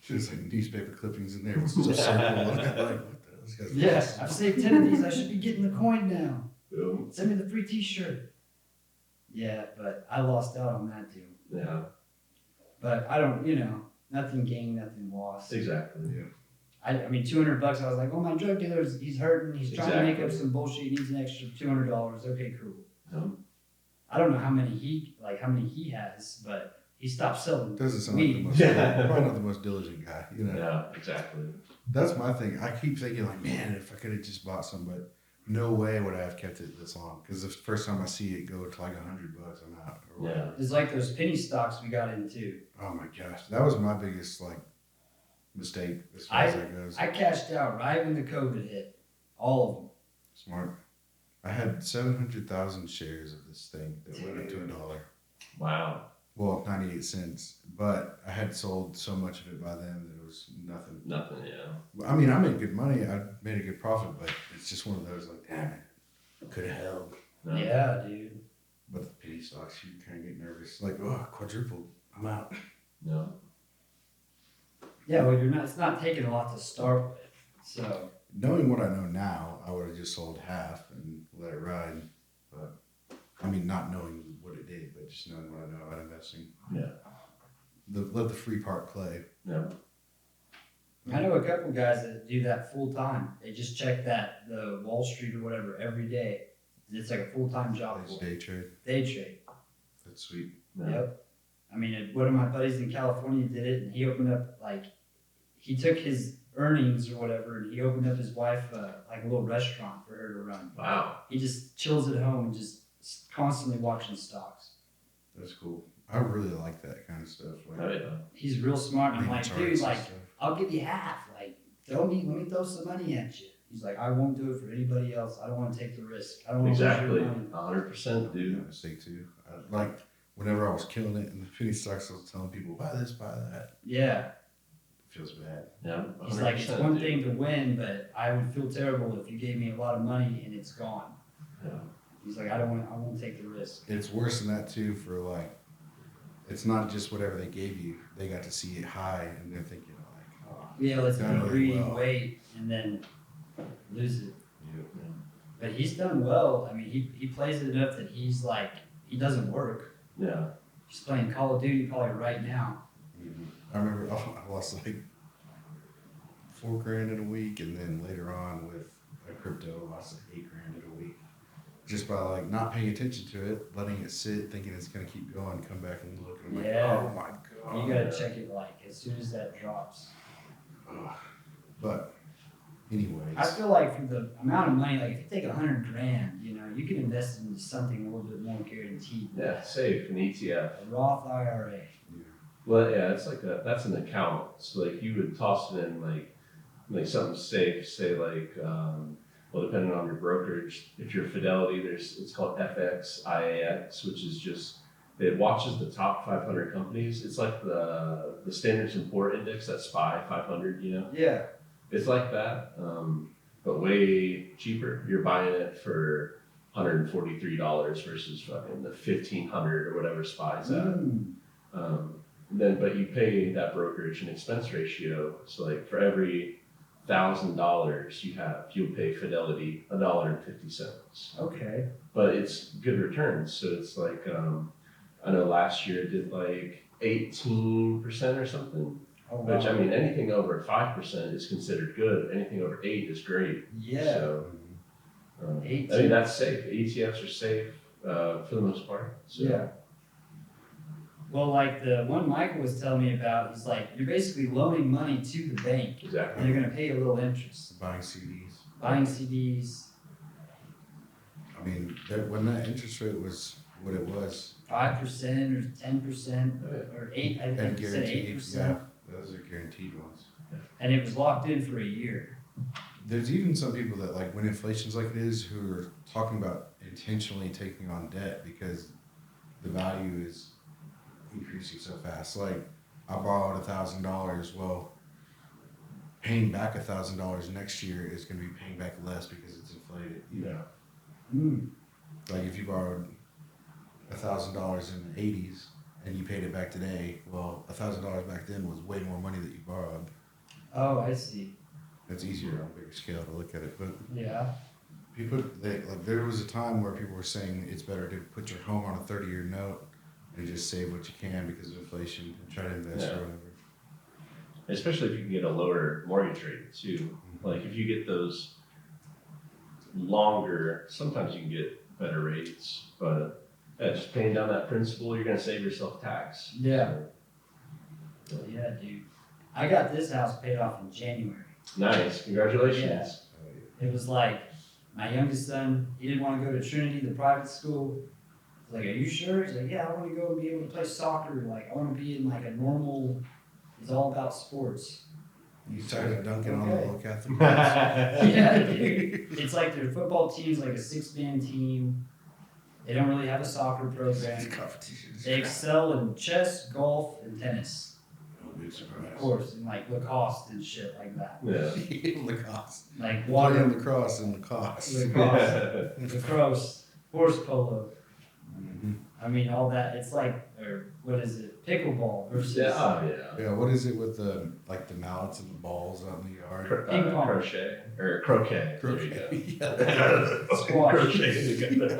There's like newspaper clippings in there. It's just a circle. Like, what the hell? Yes, I've saved 10 of these. I should be getting the coin now. Yeah. Send me the free t-shirt. Yeah, but I lost out on that too. Yeah. But I don't, nothing gained, nothing lost. Exactly. Yeah. I mean, $200. I was like, oh, my drug dealer's, he's hurting. He's trying to make up some bullshit. He needs an extra $200. Okay, cool. I don't know how many he has, but he stopped selling. Doesn't sound weed. like probably not the most diligent guy. Yeah, exactly. That's my thing. I keep thinking like, man, if I could have just bought some, but no way would I have kept it this long. Because the first time I see it go to like $100, I'm out. Or whatever. It's like those penny stocks we got into. Oh my gosh, that was my biggest mistake as far as that goes. I cashed out right when the COVID hit, all of them. Smart. I had 700,000 shares of this thing that went up to $1. Wow. Well, 98 cents, but I had sold so much of it by then that it was nothing. Nothing, yeah. I mean, I made good money. I made a good profit, but it's just one of those like, damn it, could have held. No. Yeah, dude. But the penny stocks, you kind of get nervous. Like, oh, quadrupled, I'm out. No. Yeah, well, it's not taking a lot to start with, so. Knowing what I know now, I would have just sold half and let it ride. But, I mean, not knowing what it did, but just knowing what I know about investing. Yeah. Let the free part play. Yeah. I know a couple guys that do that full time. They just check the Wall Street or whatever every day. It's like a full-time job. Day trade. Day trade. That's sweet. Yeah. Yep. I mean, one of my buddies in California did it, and he opened up he took his earnings or whatever, and he opened up his wife like a little restaurant for her to run. Wow. He just chills at home and just constantly watching stocks. That's cool. I really like that kind of stuff. Oh, yeah. He's real smart. And I'm like, dude, stuff. I'll give you half. Let me throw some money at you. He's like, I won't do it for anybody else. I don't want to take the risk. I don't want to lose Exactly. your money. 100%, dude. Yeah, mistake too. Like whenever I was killing it in the penny stocks, I was telling people, buy this, buy that. Yeah. It feels bad. Yeah. He's like, it's one thing to win, but I would feel terrible if you gave me a lot of money and it's gone. Yeah. He's like, I won't take the risk. It's worse than that too. For it's not just whatever they gave you. They got to see it high, and they're thinking Yeah, let's done agree, really well. wait, and then lose it. Yep. But he's done well. I mean, he plays it enough that he's like, he doesn't work. Yeah. He's playing Call of Duty probably right now. Mm-hmm. I remember I lost like $4,000 in a week, and then later on with a crypto, I lost like $8,000 in a week. Just by not paying attention to it, letting it sit, thinking it's gonna keep going, come back and look, and I'm like, oh my god! You gotta check it as soon as that drops. But anyways, I feel like for the amount of money, if you take $100,000, you can invest into something a little bit more guaranteed. Yeah, safe, an ETF. A Roth IRA. Well, yeah, it's like that's an account. So like you would toss it in like something safe, say like well, depending on your brokerage, if you're Fidelity, it's called FXIAX, which is just it watches the top 500 companies. It's like the Standards and Poor Index, that SPY 500, you know. Yeah. It's like that, but way cheaper. You're buying it for $143 versus fucking the 1,500 or whatever SPY's at. But you pay that brokerage an expense ratio. So like for every $1,000 you'll pay Fidelity $1.50. Okay. But it's good returns. So it's like I know last year it did like 18% or something. Oh, wow. Which I mean, anything over 5% is considered good. Anything over 8 is great. Yeah. So I mean that's safe. ETFs are safe for the most part. So. Yeah. Well, like the one Michael was telling me about, he's like, you're basically loaning money to the bank. Exactly. And they're going to pay a little interest. Buying CDs. Buying CDs. I mean, when that interest rate was what it was. 5% or 10% or 8, I think it said 8%. Yeah, those are guaranteed ones. And it was locked in for a year. There's even some people that, like, when inflation's like it is, who are talking about intentionally taking on debt because the value is increasing so fast. Like, I borrowed $1,000. Well, paying back $1,000 next year is going to be paying back less because it's inflated. You know? Like, if you borrowed $1,000 in the '80s and you paid it back today, well, $1,000 back then was way more money that you borrowed. Oh, I see. It's easier on a bigger scale to look at it, but yeah, people like there was a time where people were saying it's better to put your home on a 30-year note and just save what you can because of inflation and try to invest or whatever. Especially if you can get a lower mortgage rate too. Like if you get those longer, sometimes you can get better rates, but just paying down that principal, you're gonna save yourself tax. Yeah. So. Yeah, dude. I got this house paid off in January. Nice, congratulations. Yeah. It was like, my youngest son, he didn't want to go to Trinity, the private school. I was like, are you sure? He's like, yeah, I want to go and be able to play soccer. Like, I want to be in like a normal, it's all about sports. You started dunking on the little Catholic Yeah, dude. It's like their football team's like a 6-man team. They don't really have a soccer program. They excel in chess, golf, and tennis. Of course, and like lacrosse and shit like that. Yeah. Lacrosse. Like water. Lacrosse and lacrosse. Lacrosse. Horse polo. I mean, all that. It's like, or what is it? Pickleball versus. Yeah. What is it with the like the mallets and the balls out in the yard? Ping pong. Crochet or croquet. Croquet. Squash. Crochet together.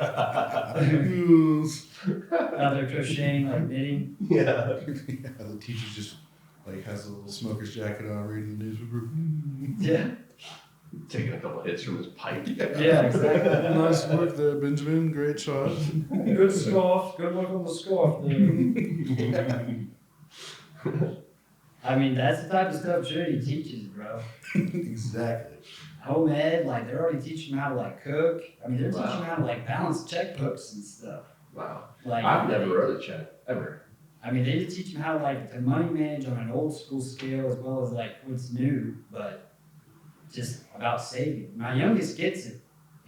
Now they're crocheting, like knitting. Yeah. The teacher just like has a little smoker's jacket on, reading the newspaper. Yeah. Taking a couple hits from his pipe. Yeah, exactly. Nice work there, Benjamin. Great shot. Good scarf. Good look on the scarf there. I mean, that's the type of stuff Trinity teaches, bro. Exactly. Home ed, like they're already teaching them how to like cook. I mean, they're teaching them how to like balance checkbooks and stuff. Wow. Like I've never wrote a check ever. I mean, they just teach them how to like to money manage on an old school scale as well as like what's new, but just about saving. My youngest gets it.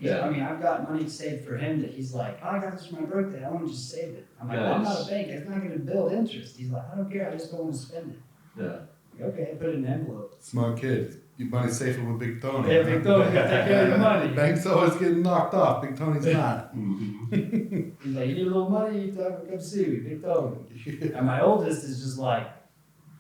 I mean, I've got money saved for him that he's like, oh, I got this for my birthday. I want to just save it. I'm like, well, I'm not a bank. It's not going to build interest. He's like, I don't care. I just don't want to spend it. Yeah. Okay, put it in an envelope. Smart kid. Your money's safe with Big Tony. Yeah, Big Tony can take care of your money. Bank's always getting knocked off. Big Tony's not. He's like, you need a little money? You come see me, Big Tony. And my oldest is just like,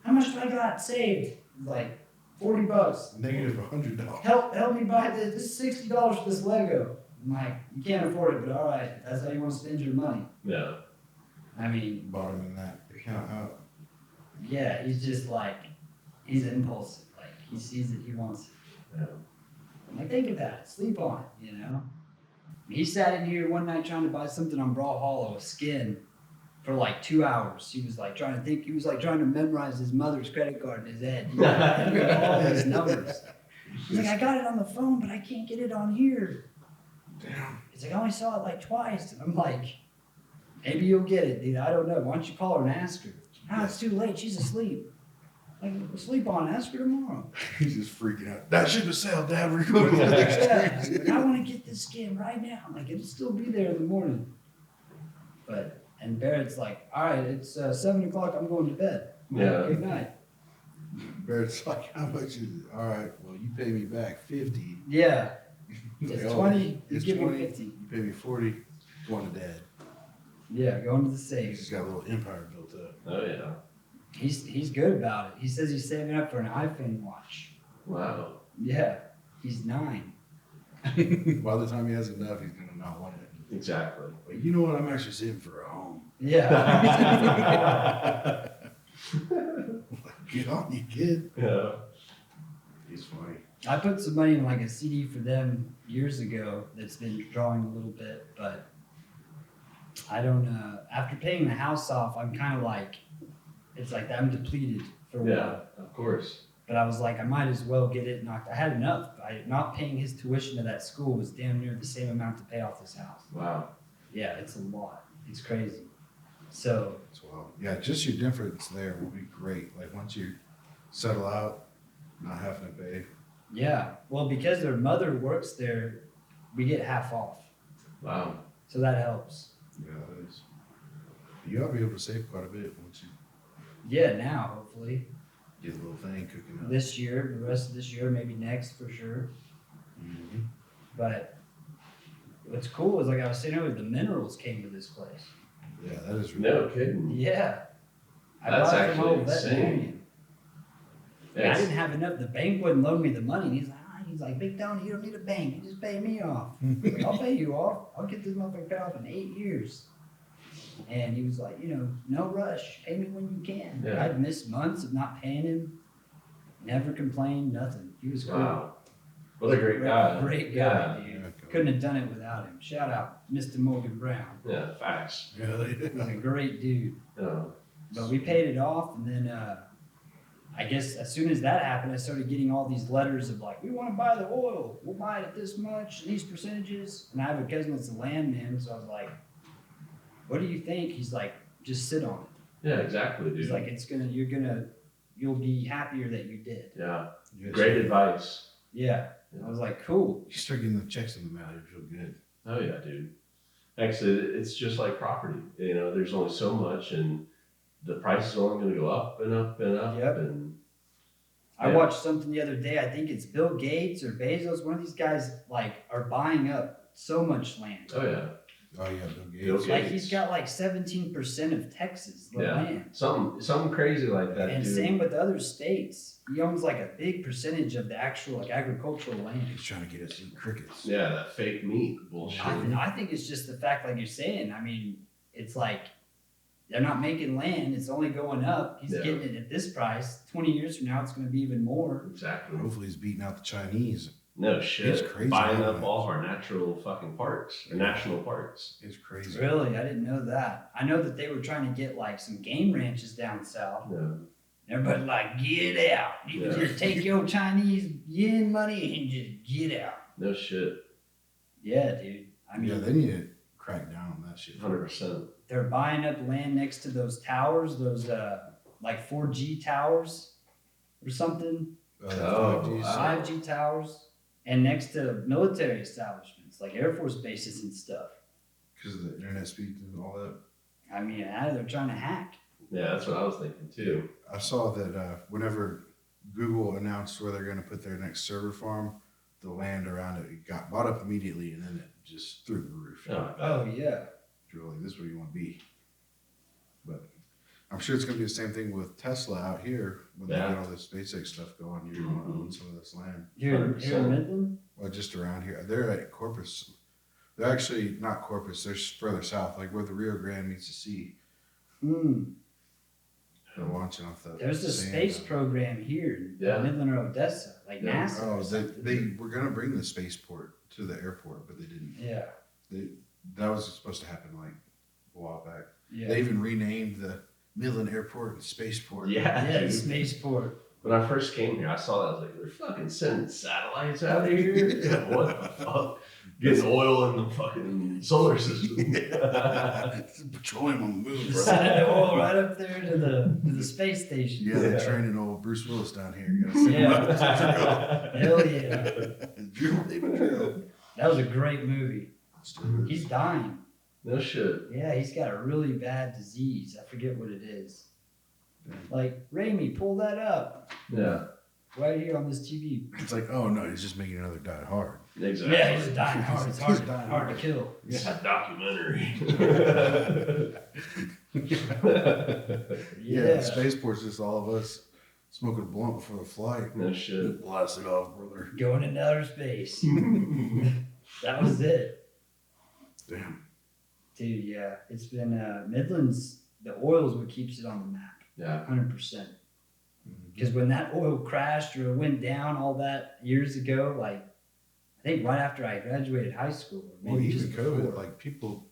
how much do I got saved? He's like, $40. Negative $100. Help me buy this $60 for this Lego. I'm like, you can't afford it, but all right, that's how you want to spend your money. Yeah. I mean, Bought him in that account out. Yeah, he's just like, he's impulsive. Like, he sees it, he wants it. Yeah. I'm like, think about it, sleep on it, you know? He sat in here one night trying to buy something on Brawl Hollow, a skin, for like 2 hours. He was like trying to think, he was like trying to memorize his mother's credit card in his head. He was all these numbers. He's like, I got it on the phone, but I can't get it on here. Damn. He's like, I only saw it like twice. And I'm like, maybe you'll get it, dude. I don't know. Why don't you call her and ask her? No, it's too late. She's asleep. Like, sleep on it. Ask her tomorrow. He's just freaking out. That ship has sailed, Dad. We're going to the next Yeah. street. Like, I want to get this skin right now. Like, it'll still be there in the morning. And Barrett's like, all right, it's 7 o'clock. I'm going to bed. Yeah. Good night. Barrett's like, how much is it? All right, well, you pay me back 50. Yeah. Like, It's oh, 20. It's You give 20. me 50. You pay me 40. Going to Dad. Yeah, going to the He's safe. just got a little empire built up. Oh yeah. He's good about it. He says he's saving up for an iPhone watch. Wow. Yeah. He's 9. By the time he has enough, he's gonna not want it. Exactly. But you know what? I'm actually saving for a home. Yeah. Get on, you kid. Yeah. He's funny. I put some money in like a CD for them years ago that's been drawing a little bit, but I don't, after paying the house off, I'm kind of like, it's like I'm depleted for a Yeah. while. Of course. But I was like, I might as well get it knocked. I had enough. Not paying his tuition to that school was damn near the same amount to pay off this house. Wow. Yeah, it's a lot. It's crazy. So, As well. Yeah, just your difference there will be great. Like once you settle out, not having to pay. yeah. Well, because their mother works there, we get half off. Wow. So that helps. Yeah, that is. You ought to be able to save quite a bit once you Yeah, now, hopefully. get a little thing cooking up. This year, the rest of this year, maybe next for sure. Mhm. But what's cool is like I was saying earlier, the minerals came to this place. Yeah, that is really No kidding. Yeah. I That's bought it from actually old veterinarian. And I Yes. didn't have enough. The bank wouldn't loan me the money. And he's like, Big Tony, you don't need a bank. You just pay me off. Like, I'll pay you off. I'll get this motherfucker paid off in 8 years. And he was like, no rush. Pay me when you can. Yeah. I'd missed months of not paying him. Never complained, nothing. He was cool. Wow. What a great guy. Great Yeah. guy, dude. Couldn't have done it without him. Shout out, Mr. Morgan Brown. Yeah. Facts. Yeah, He's a great dude. Yeah. But we paid it off, and then I guess as soon as that happened, I started getting all these letters of like, we want to buy the oil. We'll buy it at this much, these percentages. And I have a cousin that's a landman, so I was like, what do you think? He's like, just sit on it. Yeah. Exactly, dude. He's like, you'll be happier that you did. yeah. Yes. Great advice. Yeah. I was like, cool. You start getting the checks in the mail, you feel good. Oh yeah, dude. Actually, it's just like property. There's only so much, and the price is only going to go up and up and up. Yep. And I Yeah. watched something the other day. I think it's Bill Gates or Bezos. One of these guys are buying up so much land. oh yeah, Oh yeah, Bill Gates. Bill Gates. Like he's got like 17% of Texas, the Yeah. land. something crazy like that, And dude. same with other states. He owns like a big percentage of the actual like agricultural land. He's trying to get us to eat crickets. Yeah, that fake meat bullshit. I think it's just the fact, like you're saying. I mean, it's like they're not making land; it's only going up. He's Yeah. getting it at this price. 20 years from now, it's going to be even more. Exactly. Hopefully he's beating out the Chinese. No shit. It's crazy Buying how up much. all of our natural fucking parks, or national parks. It's crazy. Really, I didn't know that. I know that they were trying to get like some game ranches down south. Yeah. Everybody like, get out! You Yeah. just take your Chinese yen money and just get out. No shit. Yeah, dude. I mean, Yeah, they need to crack down on that shit. 100%. they're buying up land next to those towers, those like 4G towers or something, Oh, 5Gs. wow. 5G towers, and next to military establishments like Air Force bases and stuff. Because of the internet speeds and all that. I mean, they're trying to hack. Yeah, that's what I was thinking too. I saw that whenever Google announced where they're going to put their next server farm, the land around it got bought up immediately, and then it just through the roof. Oh, Oh yeah. You're like, this is where you want to be. But I'm sure it's going to be the same thing with Tesla out here when they Yeah. get all this SpaceX stuff going. You're going to own some of this land. Here in 100%. Midland. Well, just around here. They're at Corpus. They're actually not Corpus. They're further south, like where the Rio Grande meets the sea. Hmm. They're launching off the There's a sand space out. program here in Yeah. Midland or Odessa, like Yeah. NASA. Oh, or something. they were going to bring the spaceport to the airport, but they didn't. Yeah. That was supposed to happen like a while back. Yeah. They even renamed the Midland Airport and Spaceport. Yeah, Yeah, dude. spaceport. When I first came here, I saw that. I was like, they're fucking sending satellites out of here? Yeah. What the fuck? Getting oil in the fucking solar system. Petroleum on the moon, bro. Sending the oil right up there to the space station. Yeah, they're training old Bruce Willis down here. You gotta send him out to Hell yeah. drill, baby, drill. That was a great movie. He's dying. No shit. Yeah, he's got a really bad disease. I forget what it is. Like, Raimi, pull that up. Yeah. Right here on this TV. It's like, oh no, he's just making another Die Hard. Exactly. Yeah, he's dying hard. It's hard to kill. It's a documentary. Yeah, spaceport's just all of us smoking a blunt before the flight. No shit. Blast it off, brother. Going into outer space. That was it. Damn. Dude, yeah. It's been, Midland's, the oil's what keeps it on the map. Yeah. 100%. Because when that oil crashed or went down all that years ago, like, I think right after I graduated high school, or maybe Well, even just COVID, before, like people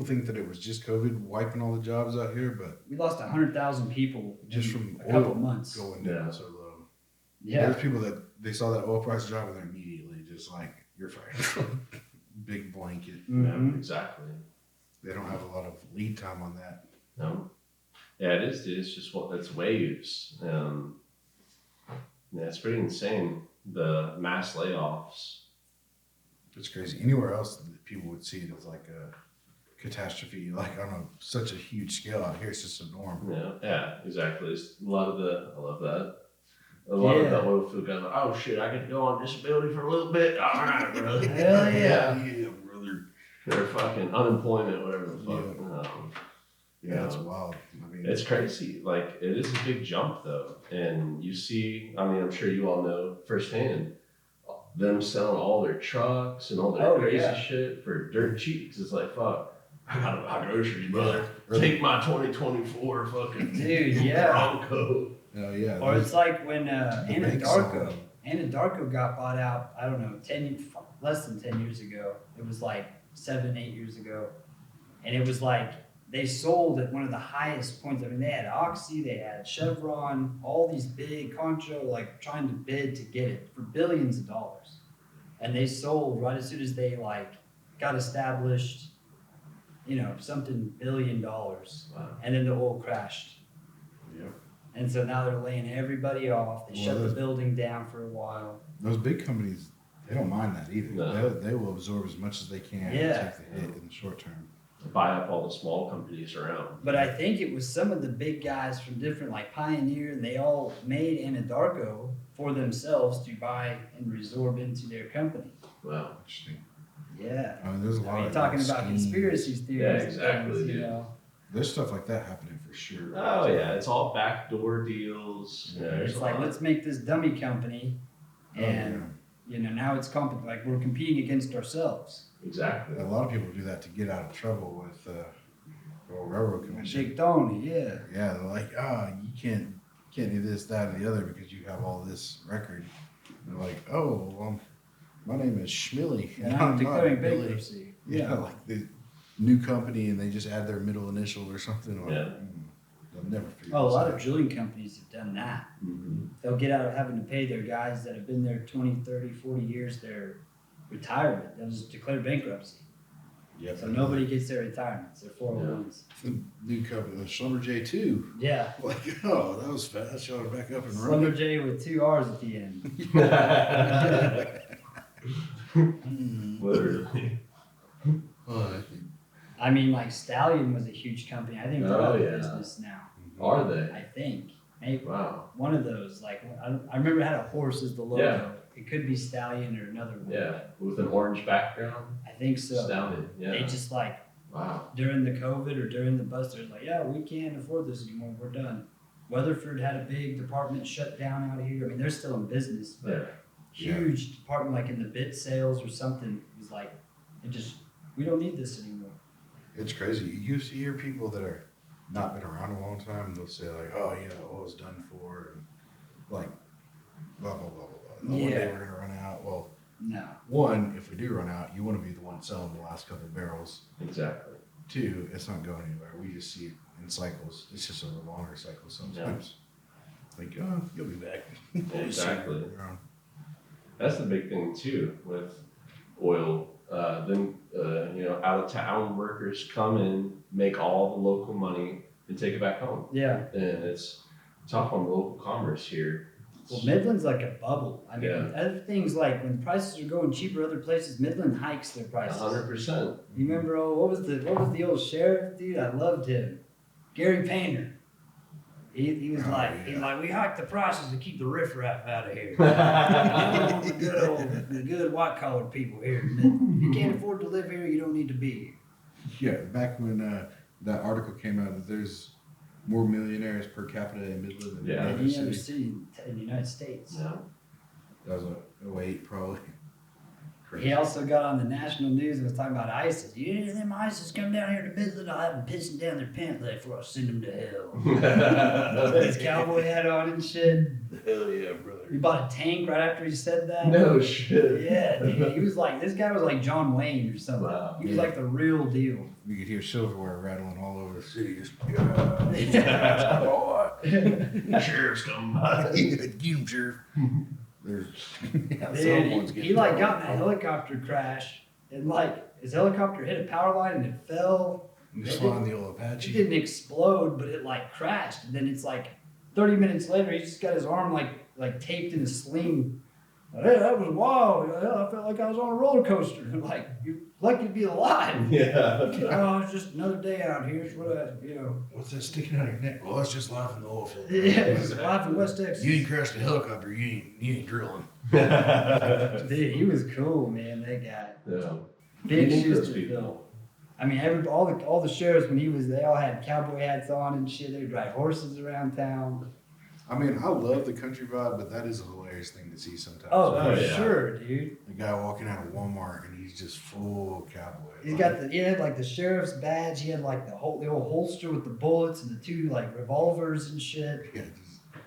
think that it was just COVID wiping all the jobs out here, but we lost 100,000 people just from a couple oil months. going down so low. Yeah. There's people that they saw that oil price drop and they're immediately just like, you're fired. Big blanket. Mhm. Yeah, exactly. They don't have a lot of lead time on that. No. Yeah, it is. It's just it's waves. Yeah, it's pretty insane. The mass layoffs. It's crazy. Anywhere else, people would see it as like a catastrophe, like on such a huge scale. Out here, it's just a norm. Yeah, exactly. It's a lot of I love that. A lot of the oil field guys are like, oh shit, I get to go on disability for a little bit. All right, bro. Hell yeah. Yeah, brother. They're fucking unemployment, whatever the fuck. Yeah, it's wild. I mean, It's crazy. Like, it is a big jump, though. And you see, I mean, I'm sure you all know firsthand, them selling all their trucks and all their crazy shit for dirt cheap. 'Cause it's like, fuck, I gotta buy groceries, brother. Take my 2024 fucking Dude, yeah. Bronco. oh yeah. Or it's like when banks saw Anadarko. Anadarko got bought out, I don't know, less than 10 years ago. It was like 7, 8 years ago. And it was like, they sold at one of the highest points. I mean, they had Oxy, they had Chevron, all these big Concho, like trying to bid to get it for billions of dollars. And they sold right as soon as they like got established, something $1 billion. Wow. And then the oil crashed. Yep. And so now they're laying everybody off. They shut the building down for a while. Those big companies, they don't mind that either. No. They will absorb as much as they can and Yeah. take the hit in the short term. Buy up all the small companies around. But I think it was some of the big guys from different, like Pioneer, and they all made Anadarko for themselves to buy and resorb into their company. Wow. Interesting. Yeah. I mean, there's a lot You're of talking about schemes. conspiracy theories. Yeah, and exactly, things, dude. There's stuff like that happening for sure. Oh, yeah. It's all backdoor deals. Yeah, there's It's a like, lot. let's make this dummy company, Oh, and now it's like we're competing against ourselves. Exactly. A lot of people do that to get out of trouble with the railroad commission. Big Tony, yeah. Yeah, they're like, you can't do this, that, and the other because you have all this record. And they're like, oh, well, my name is Schmilly, And I'm not declaring Billy. bankruptcy. Yeah, like the new company, and they just add their middle initial or something. Like, Yeah. They'll never figure Oh, a this lot out. of drilling companies have done that. Mm-hmm. They'll get out of having to pay their guys that have been there 20, 30, 40 years their retirement. They'll just declare bankruptcy. Yeah, So nobody gets their retirements, their 401s. new company, the Slumber J2. Yeah. Like, oh, that was fast. Y'all are back up and Slender running. J with 2 R's at the end. Literally. I mean, like Stallion was a huge company. I think they're out of business now. Are they? I think. Maybe. Wow. One of those. Like, I remember it had a horse as the logo. Yeah. It could be Stallion or another one. Yeah. With an orange background. I think so. Stallion. Yeah. They just like, Wow. during the COVID or during the bust, they're like, yeah, we can't afford this anymore. We're done. Weatherford had a big department shut down out here. I mean, they're still in business, but Yeah. huge department, like in the bit sales or something, was like, we don't need this anymore. It's crazy. You hear people that are not been around a long time, they'll say like, oh, oil's done for, and like, blah, blah, blah, blah, blah. One day we're going to run out. Well, No. one, if we do run out, you want to be the one selling the last couple of barrels. Exactly. Two, it's not going anywhere. We just see it in cycles. It's just a longer cycle sometimes. Like, oh, you'll be back. Exactly. Yeah. That's the big thing too with oil. then out of town workers come in, make all the local money, and take it back home. Yeah. And it's tough on the local commerce here. Well, Midland's like a bubble. I mean, everything's like when prices are going cheaper other places, Midland hikes their prices. 100%. You remember? What was the old sheriff dude? I loved him, Gary Painter. He was like, we hiked the prices to keep the riffraff out of here. the good white collar people here. If you can't afford to live here, you don't need to be here. Yeah, back when that article came out that there's more millionaires per capita in Midland than any other city in the United States. No. That was 08 probably. Crazy. He also got on the national news and was talking about ISIS. You know, them ISIS come down here to Midland, I'll have them pissing down their pant leg before I send them to hell. His cowboy hat on and shit. Hell yeah, brother. He bought a tank right after he said that. No shit. Yeah, dude. He was like, this guy was like John Wayne or something. Wow. He was like the real deal. You could hear silverware rattling all over the city. Just, Sheriff's coming by. Get him, Sheriff. He like got in a helicopter crash and like his helicopter hit a power line and it fell. Just flying the old Apache. It didn't explode, but it like crashed. And then it's like 30 minutes later, he just got his arm like taped in a sling. Hey, that was wild. I felt like I was on a roller coaster. Like, you're lucky to be alive. Yeah. Oh, it's just another day out here. It's what What's that sticking out of your neck? Well, that's just life in the oil field. Yeah, it's life in West Texas. You ain't crashed a helicopter. You ain't drilling. Dude, he was cool, man. That guy. Yeah. Big shoes to fill. I mean, all the sheriffs when he was, they all had cowboy hats on and shit. They would ride horses around town. I mean, I love the country vibe, but that is a hilarious thing to see sometimes. Oh, for sure, dude. The guy walking out of Walmart and he's just full cowboy. He had like the sheriff's badge. He had like the old holster with the bullets and the two like revolvers and shit. Yeah,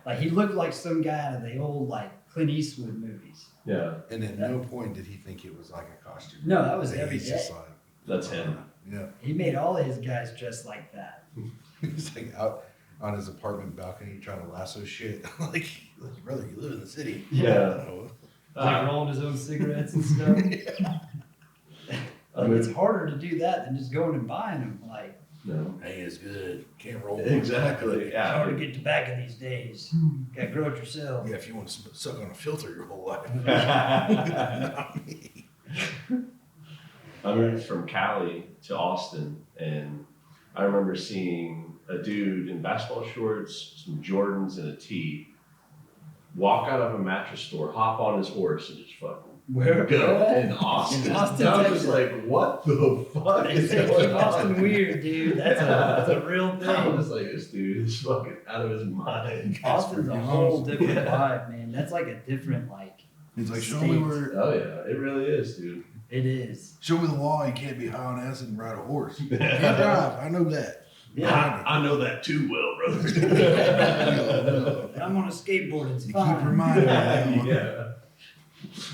like he looked like some guy out of the old like Clint Eastwood movies. Yeah. And at no point did he think it was like a costume. No, that was every day. Just like, that's him. Yeah. He made all of his guys dressed like that. He's like out on his apartment balcony trying to lasso shit. like, brother, you live in the city. Yeah. Like rolling his own cigarettes and stuff. Yeah. Like, it's harder to do that than just going and buying them. Like, no. Hey, it's good. Can't roll. Exactly. It's hard to get tobacco these days. Gotta grow it yourself. Yeah, if you want to suck on a filter your whole life. I moved from Cali to Austin, and I remember seeing a dude in basketball shorts, some Jordans, and a tee walk out of a mattress store, hop on his horse, and just fucking go in Austin. In Austin, I was like, what the fuck They is say going keep on? Austin weird, dude. That's a real thing. I was like, this dude is fucking out of his mind. Austin's a whole different vibe, man. That's like a different He's like, show state. me where. Oh yeah, it really is, dude. It is. Show me the law. You can't be high on acid and ride a horse. You can't drive. I know that. Yeah. I know that too well, brother. I'm on a skateboard. It's You fine. keep reminding me. That,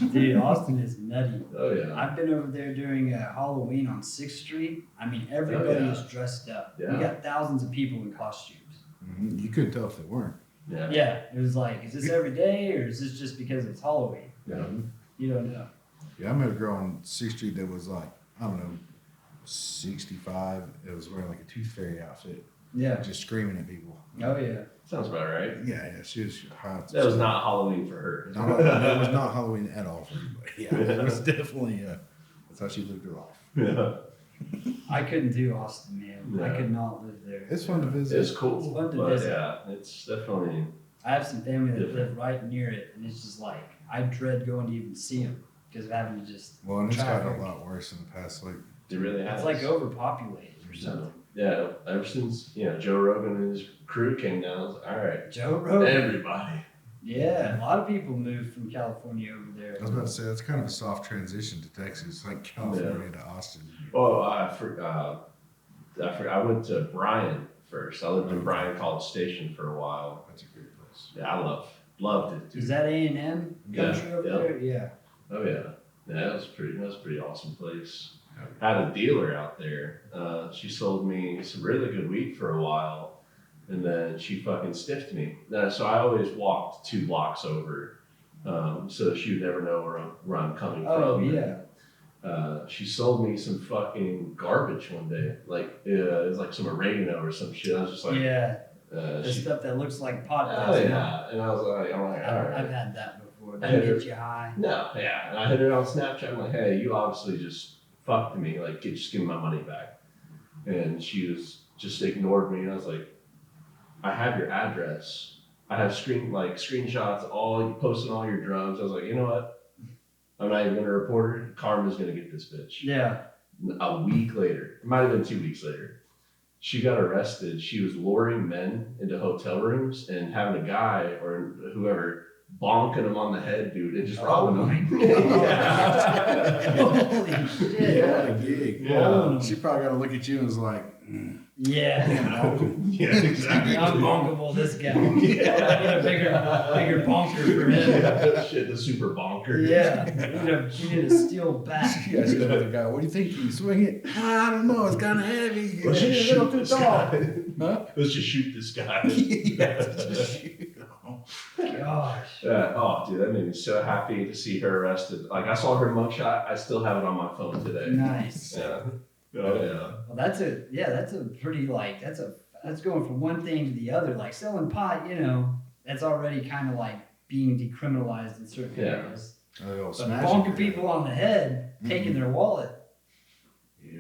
Yeah. Dude, Austin is nutty. Oh yeah. I've been over there during Halloween on 6th Street. I mean, everybody is dressed up. Yeah. We got thousands of people in costumes. Mhm. You couldn't tell if they weren't. Yeah. Yeah, it was like, is this every day or is this just because it's Halloween? Yeah. You don't know. Yeah, I met a girl on 6th Street that was like, I don't know, 65. It was wearing like a Tooth Fairy outfit, Yeah. just screaming at people. Oh, yeah. Sounds about right. Yeah, she was hot. That was not Halloween for her. No, it was not Halloween at all for anybody. Yeah, it was definitely, that's how she lived her life. Yeah. I couldn't do Austin, man. I Yeah. could not live there. It's fun to visit. It's cool. It's fun to but visit. yeah, it's definitely. I have some family that Different. live right near it, and it's just like, I dread going to even see them because of having to just. Well, and it's gotten traffic. a lot worse in the past, like, It really has. It's like overpopulated or So, something. yeah, ever since Joe Rogan and his crew came down, I was like, all right, Joe Rogan. everybody. Yeah, a lot of people moved from California over there. I was about to say, that's kind of a soft transition to Texas, like California to Austin. Oh, I went to Bryan first. I lived in Bryan College Station for a while. That's a great place. Yeah, I loved it. Dude. Is that A&M country over there? Yeah. Oh yeah, that was a pretty awesome place. I had a dealer out there. She sold me some really good wheat for a while, and then she fucking stiffed me. So I always walked 2 blocks over, so she would never know where I'm coming Oh, from. yeah. she sold me some fucking garbage one day. Like it was like some oregano or some shit. I was just like, Yeah, the stuff that looks like pot. Oh yeah, and I was like, I'm like, all right. I've had that before. Doesn't get you high. No, yeah, and I hit her on Snapchat. I'm like, hey, you obviously just fucked me. Like, just give me my money back. And she was just ignored me. And I was like, I have your address. I have screenshots, all posting all your drugs. I was like, you know what? I'm not even gonna report her. Karma's gonna get this bitch. Yeah. A week later, it might have been 2 weeks later, she got arrested. She was luring men into hotel rooms and having a guy or whoever bonking him on the head, dude, and just robbing him. Yeah. Holy shit. Yeah, what a gig. Yeah. She probably got to look at you and was like, Yeah. Yeah, exactly. Unbonkable, this guy. Yeah. Bigger bonker for him. Yeah, shit, the super bonker. Yeah. You need a steel bat. yeah, she's the other guy. What do you think? Can you swing it? I don't know. It's kind of heavy. Let's just It's a little shoot too this tall. guy. Huh? Let's just shoot this guy. Yeah, just shoot. Gosh. Oh, dude, that made me so happy to see her arrested. Like, I saw her mugshot. I still have it on my phone today. Nice. Yeah. Oh, yeah. Well, that's a pretty, like, that's going from one thing to the other. Like, selling pot, that's already kind of like being decriminalized in certain areas. Oh, But bonking people on the head, taking their wallet,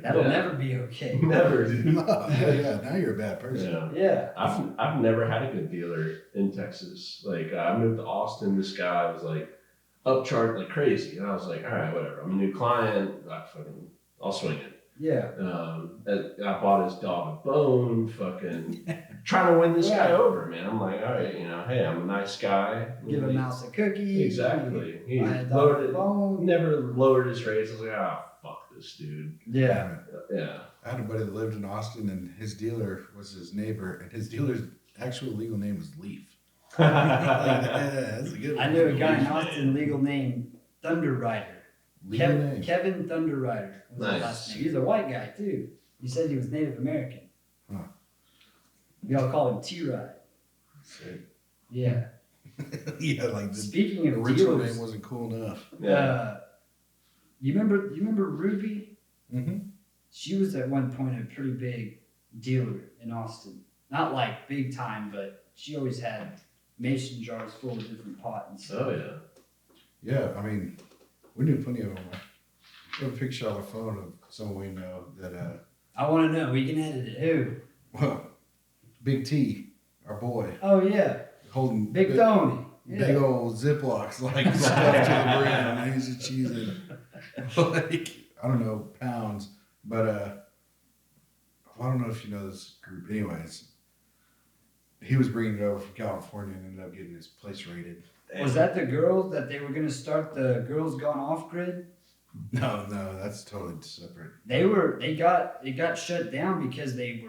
that'll never be okay. Never, dude. Yeah, now you're a bad person. Yeah. Yeah. I've never had a good dealer in Texas. Like, I moved to Austin. This guy was like upcharged like crazy, and I was like, all right, whatever. I'm a new client. I'll swing it. Yeah. I bought his dog a bone. Fucking trying to win this guy over, man. I'm like, all right, hey, I'm a nice guy. Give a mouse a cookie. Exactly. He Buy a dog a lowered bone. never lowered his rates. I was like, fuck this dude. Yeah. Yeah. I had a buddy that lived in Austin, and his dealer was his neighbor, and his dealer's actual legal name was Leaf. Yeah, that's a good one. I knew a guy in Austin, legal name Thunder Rider. Legal name. Kevin Thunder Rider was his Nice. last name. He's a white guy too. He said he was Native American. Huh. We all call him T-Ride. Sick. Yeah. Yeah, like the Speaking of original dealers, name wasn't cool enough. Yeah. you remember Ruby? Mm-hmm. She was at one point a pretty big dealer in Austin. Not like big time, but she always had mason jars full of different pot and stuff. Oh yeah. Yeah, I mean, we knew plenty of them. I have a picture on my phone of someone we know that, I want to know. We can edit it. Who? well, Big T, our boy, Oh yeah, holding Big Tony. big Yeah. old Ziplocs, like stuffed to the brim, and he's just cheesing, like, I don't know, pounds. But, I don't know if you know this group. Anyways, he was bringing it over from California and ended up getting his place raided. Was that the girls that they were going to start the Girls Gone Off Grid? No, that's totally separate. It got shut down because they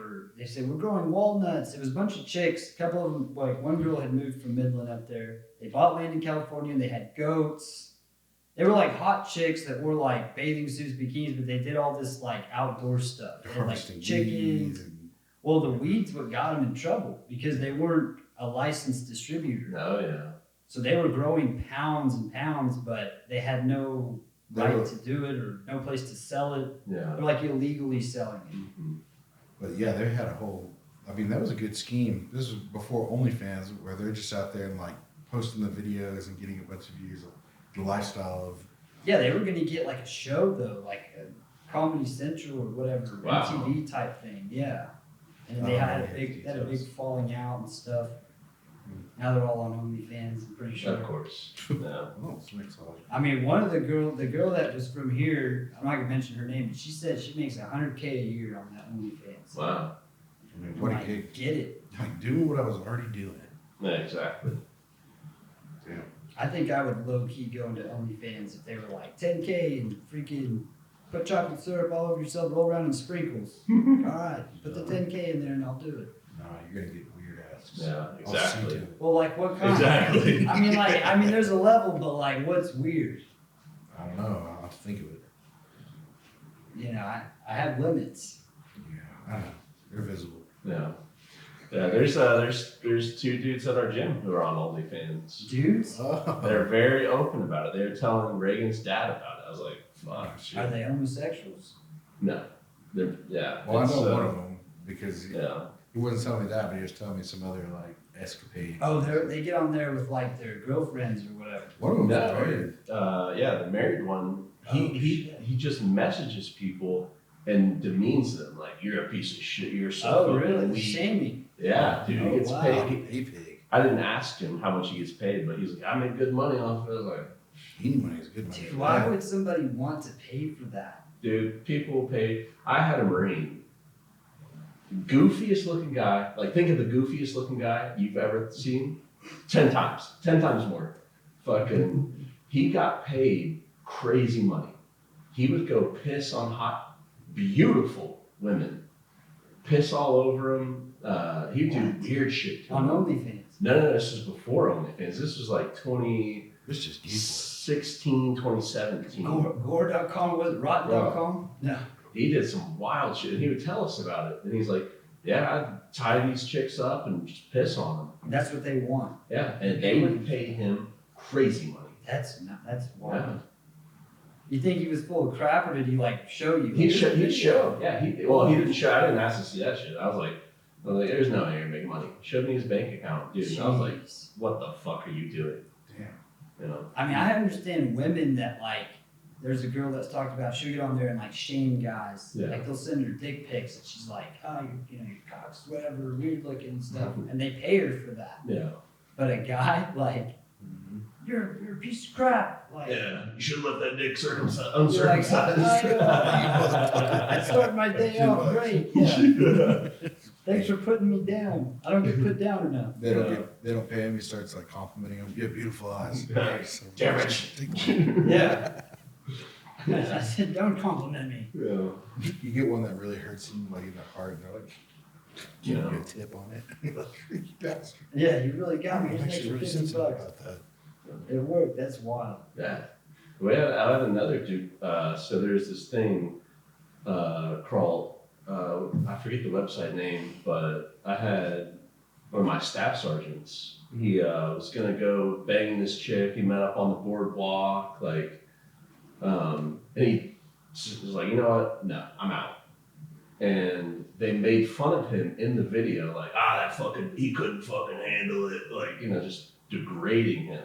said we're growing walnuts. It was a bunch of chicks. A couple of them, like one girl had moved from Midland up there. They bought land in California and they had goats. They were like hot chicks that wore like bathing suits, bikinis, but they did all this like outdoor stuff. They had like Harvesting chickens. weeds and- Well, the weeds what got them in trouble because they weren't a licensed distributor. Oh yeah. So they were growing pounds and pounds, but they had no right to do it or no place to sell it. Yeah. They're like illegally selling it. Mm-hmm. But yeah, they had a whole. I mean, that was a good scheme. This was before OnlyFans, where they're just out there and like posting the videos and getting a bunch of views of the lifestyle of. Yeah, they were gonna get like a show though, like a Comedy Central or whatever, Wow. MTV type thing. Yeah, and they Oh, had yeah, a big falling out and stuff. Now they're all on OnlyFans. I'm pretty sure. Of course. Yeah. Oh, sweet sauce. I mean, the girl that was from here, I'm not gonna mention her name, but she said she makes $100K a year on that OnlyFans. Wow. I mean, I'm what a like, gig! get it. Like doing what I was already doing. Yeah, exactly. Damn. I think I would low key go into OnlyFans if they were like 10K and freaking put chocolate syrup all over yourself, roll around in sprinkles. All right, put the 10K in there and I'll do it. Nah, you're gonna get weird asses. Yeah, I'll see exactly. to it. Well, like what kind? Exactly. I mean, there's a level, but like, what's weird? I don't know. I'll have to think of it. You know, I have limits. Yeah, I don't know. They're visible. Yeah. Yeah, there's two dudes at our gym who are on OnlyFans. Dudes? Oh. They're very open about it. They were telling Reagan's dad about it. I was like, fuck, shit. Are they homosexuals? No. They're, yeah. Well, I it's, know one of them because Yeah. he wasn't telling me that, but he was telling me some other like escapade. Oh, they get on there with like their girlfriends or whatever. One of them No. married. Yeah, the married one, he just messages people and demeans them like, you're a piece of shit, you're so Oh, fucking really? weak. Shaming. Yeah, dude, Oh, he gets wow. paid. Hey, pig. I didn't ask him how much he gets paid, but he's like, I make good money off of it. I was like, Any money is good money. Dude, why would somebody want to pay for that? dude, people pay. I had a Marine, goofiest looking guy. Like, think of the goofiest looking guy you've ever seen. 10 times more. Fucking, he got paid crazy money. He would go piss on hot, beautiful women, piss all over them. He'd do weird shit to On them. OnlyFans. No, this was before OnlyFans. This was like It's just evil. 2016, 2017. Gore.com, was it rotten.com? No. He did some wild shit, and he would tell us about it. And he's like, yeah, I'd tie these chicks up and just piss on them. That's what they want. Yeah, and they would pay him crazy money. That's wild. Yeah. You think he was full of crap, or did he like show you? He'd show. Yeah, he didn't show. I didn't ask to see that shit. I was like, there's no way you're making money. Showed me his bank account, dude. And I was like, Jeez. what the fuck are you doing? Damn. You know? I mean, I understand women that like. There's a girl that's talked about she'll get on there and like shame guys. Yeah. Like they'll send her dick pics and she's like, oh, your cock's whatever, weird looking and stuff, and they pay her for that. Yeah. But a guy like, you're a piece of crap. Like, Yeah. You should have left that dick you're like, uncircumcised. I start my day off great. Yeah. Thanks for putting me down. I don't get put down enough. They don't pay him. He starts like complimenting him. You have beautiful eyes. Yeah. So Damn it. Yeah. I said, don't compliment me. Yeah. You get one that really hurts him, like in the heart, and they're like, You give know. you a tip on it. You're like, you bastard. Yeah, you really got me. I'm Here's an actually really extra $50. sensitive about that. It worked. That's wild. Yeah. I had another dude. So there's this thing called, I forget the website name, but I had one of my staff sergeants. He was going to go bang this chick. He met up on the boardwalk. And he was like, you know what? No, I'm out. And they made fun of him in the video. Like, he couldn't fucking handle it. Like, just degrading him.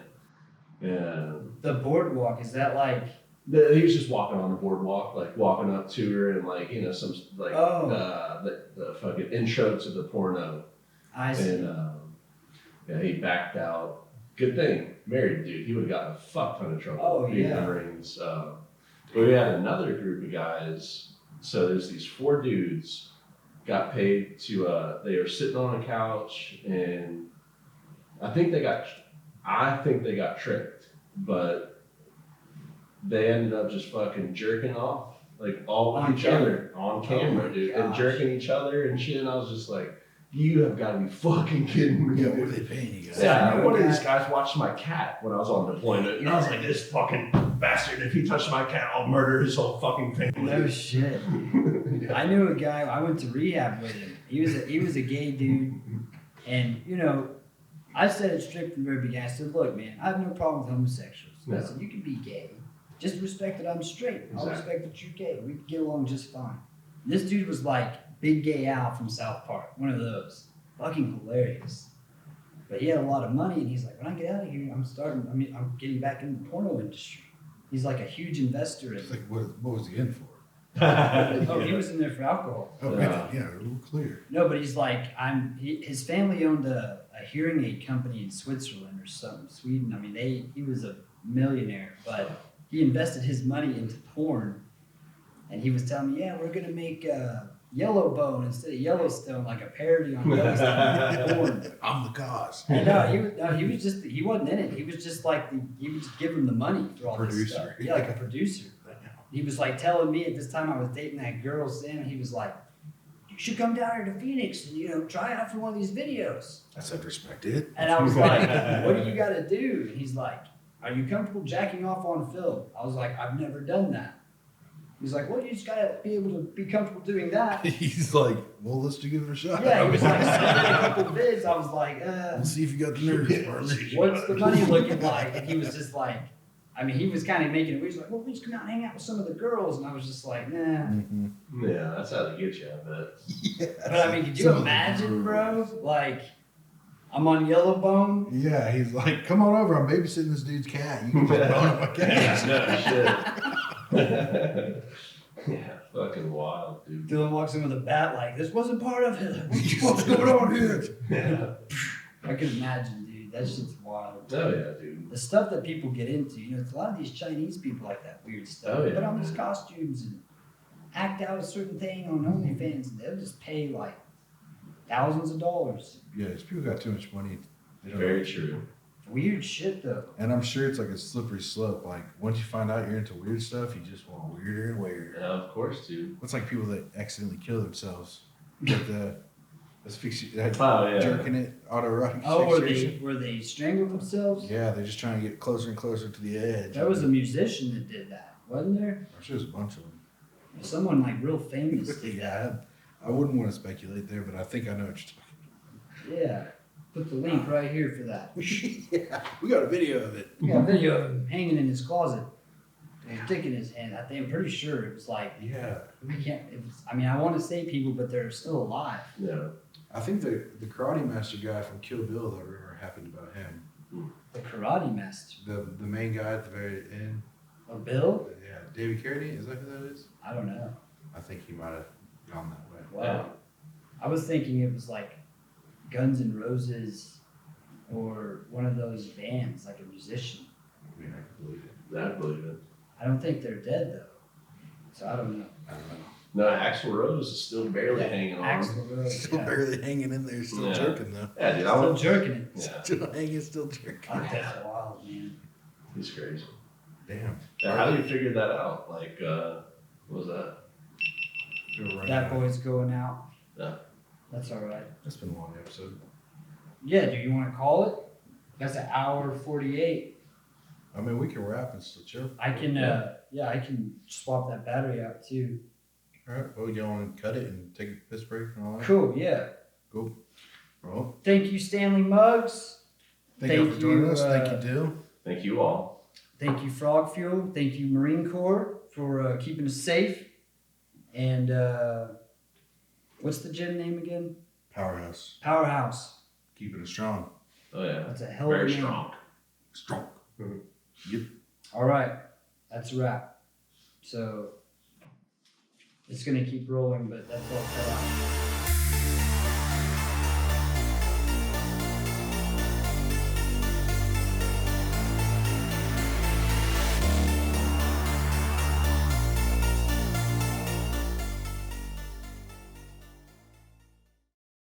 And The boardwalk, is that like, he was just walking on the boardwalk, like walking up to her and like, some like the fucking intro to the porno. I see. And he backed out. Good thing, married dude. He would have gotten a fuck ton of trouble. Oh, being yeah. in the rings. But we had another group of guys. So there's these 4 dudes got paid to. They were sitting on a couch, and I think they got tricked, but they ended up just fucking jerking off, like all with On each camera. other on camera, my dude, and gosh. jerking each other and shit. And I was just like, you have got to be fucking kidding me. Yeah, what are they paying you guys? Yeah, Yeah, one of yeah. these guys watched my cat when I was on deployment. And I was like, this fucking bastard, if he touched my cat, I'll murder his whole fucking family. No shit. I knew a guy, I went to rehab with him. He was a gay dude. And, I said it straight from the very beginning. I said, look, man, I have no problem with homosexuals. No. I said, you can be gay. Just respect that I'm straight. I'll Exactly. respect that you're gay. We can get along just fine. This dude was like Big Gay Al from South Park. One of those. Fucking hilarious. But he had a lot of money, and he's like, when I get out of here, I'm getting back in the porno industry. He's like a huge investor in It's like, what was he in for? Oh, he was in there for alcohol. Oh, Yeah. yeah, a little clear. No, but he's like, his family owned a hearing aid company in Switzerland or something, Sweden. I mean, he was a millionaire, but he invested his money into porn. And he was telling me, yeah, we're going to make Yellowbone instead of Yellowstone, like a parody on Yellowstone porn. I'm the cause. And he wasn't in it. He was just like, he would just give him the money for all this stuff. Producer. Yeah, like a producer. He was like telling me at this time I was dating that girl, Sam, and he was like, you should come down here to Phoenix and, try out for one of these videos. I said, respect it. And I was like, what do you got to do? And he's like, are you comfortable jacking off on film? I was like, I've never done that. He's like, well, you just gotta be able to be comfortable doing that. He's like, well, let's just give it a shot. Yeah, he was like, sending a couple vids. I was like, We'll see if you got the nerves. what's the money looking like? And he was just like, I mean, he was kind of making it. He was like, well, we just come out and hang out with some of the girls. And I was just like, nah. Mm-hmm. Yeah, that's how they get you, I bet. Yeah, But I mean, could you imagine, bro? Like, I'm on Yellowbone. yeah, he's like, come on over. I'm babysitting this dude's cat. You can just bone up my cat. No shit. Yeah, fucking wild, dude. Dylan walks in with a bat like, this wasn't part of it. What's going on here? Yeah. I can imagine, dude. That shit's wild. Oh yeah, dude. The stuff that people get into, you know, it's a lot of these Chinese people like that weird stuff. Oh, They yeah, put on these man. costumes and act out a certain thing on OnlyFans, and they'll just pay like thousands of dollars. Yeah, these people got too much money. They don't Very true. Weird shit, though. And I'm sure it's like a slippery slope. Like, once you find out you're into weird stuff, you just want weirder and weirder. Yeah, of course, dude. What's like people that accidentally kill themselves? Like the like Oh, yeah. jerking it, autoerotic Oh, asphyxiation. where they strangle themselves? Yeah, they're just trying to get closer and closer to the edge. There was a musician that did that, wasn't there? I'm sure there's a bunch of them. Someone like real famous did that. Yeah, I wouldn't want to speculate there, but I think I know what you're Yeah. Put the link right here for that. talking about. Yeah, we got a video of it. We got a video of him hanging in his closet with a dick in his hand. I'm pretty sure it was like, Yeah. I can't, I mean, I want to say people, but they're still alive. Yeah. I think the karate master guy from Kill Bill, that rumor happened about him. The karate master. The main guy at the very end. Oh, Bill? Yeah, David Carradine, is that who that is? I don't know. I think he might have gone that way. Wow. I was thinking it was like Guns N' Roses or one of those bands, like a musician. I mean, I can believe it. I believe it. I don't think they're dead though. So I don't know. I don't know. No, Axl Rose is still barely hanging on. Axl Rose. Still Yeah. barely hanging in there, still Yeah. jerking though. Yeah, dude. I Still would. jerking it. Yeah, Still hanging, still jerking. Oh, that's wild, man. he's crazy. Damn. Now, how do you figure that out? Like, what was that? Feel right That now. boy's going out. Yeah. That's all right. That's been a long episode. Yeah, do you want to call it? That's an hour 48. I mean, we can wrap and still chill. I can, I can swap that battery out too. All right. Well, you want to cut it and take a piss break and all that? Cool, yeah. Cool. Well, Thank you, Stanley Muggs. thank you for joining us. Thank uh, you, Dill. Thank you all. Thank you, Frog Fuel. Thank you, Marine Corps, for keeping us safe. And what's the gym name again? Powerhouse. Powerhouse. Keeping it strong. Oh yeah. That's a hell of a Very name. strong. Strong. All right, that's a wrap. So it's gonna keep rolling, but that's all cut out.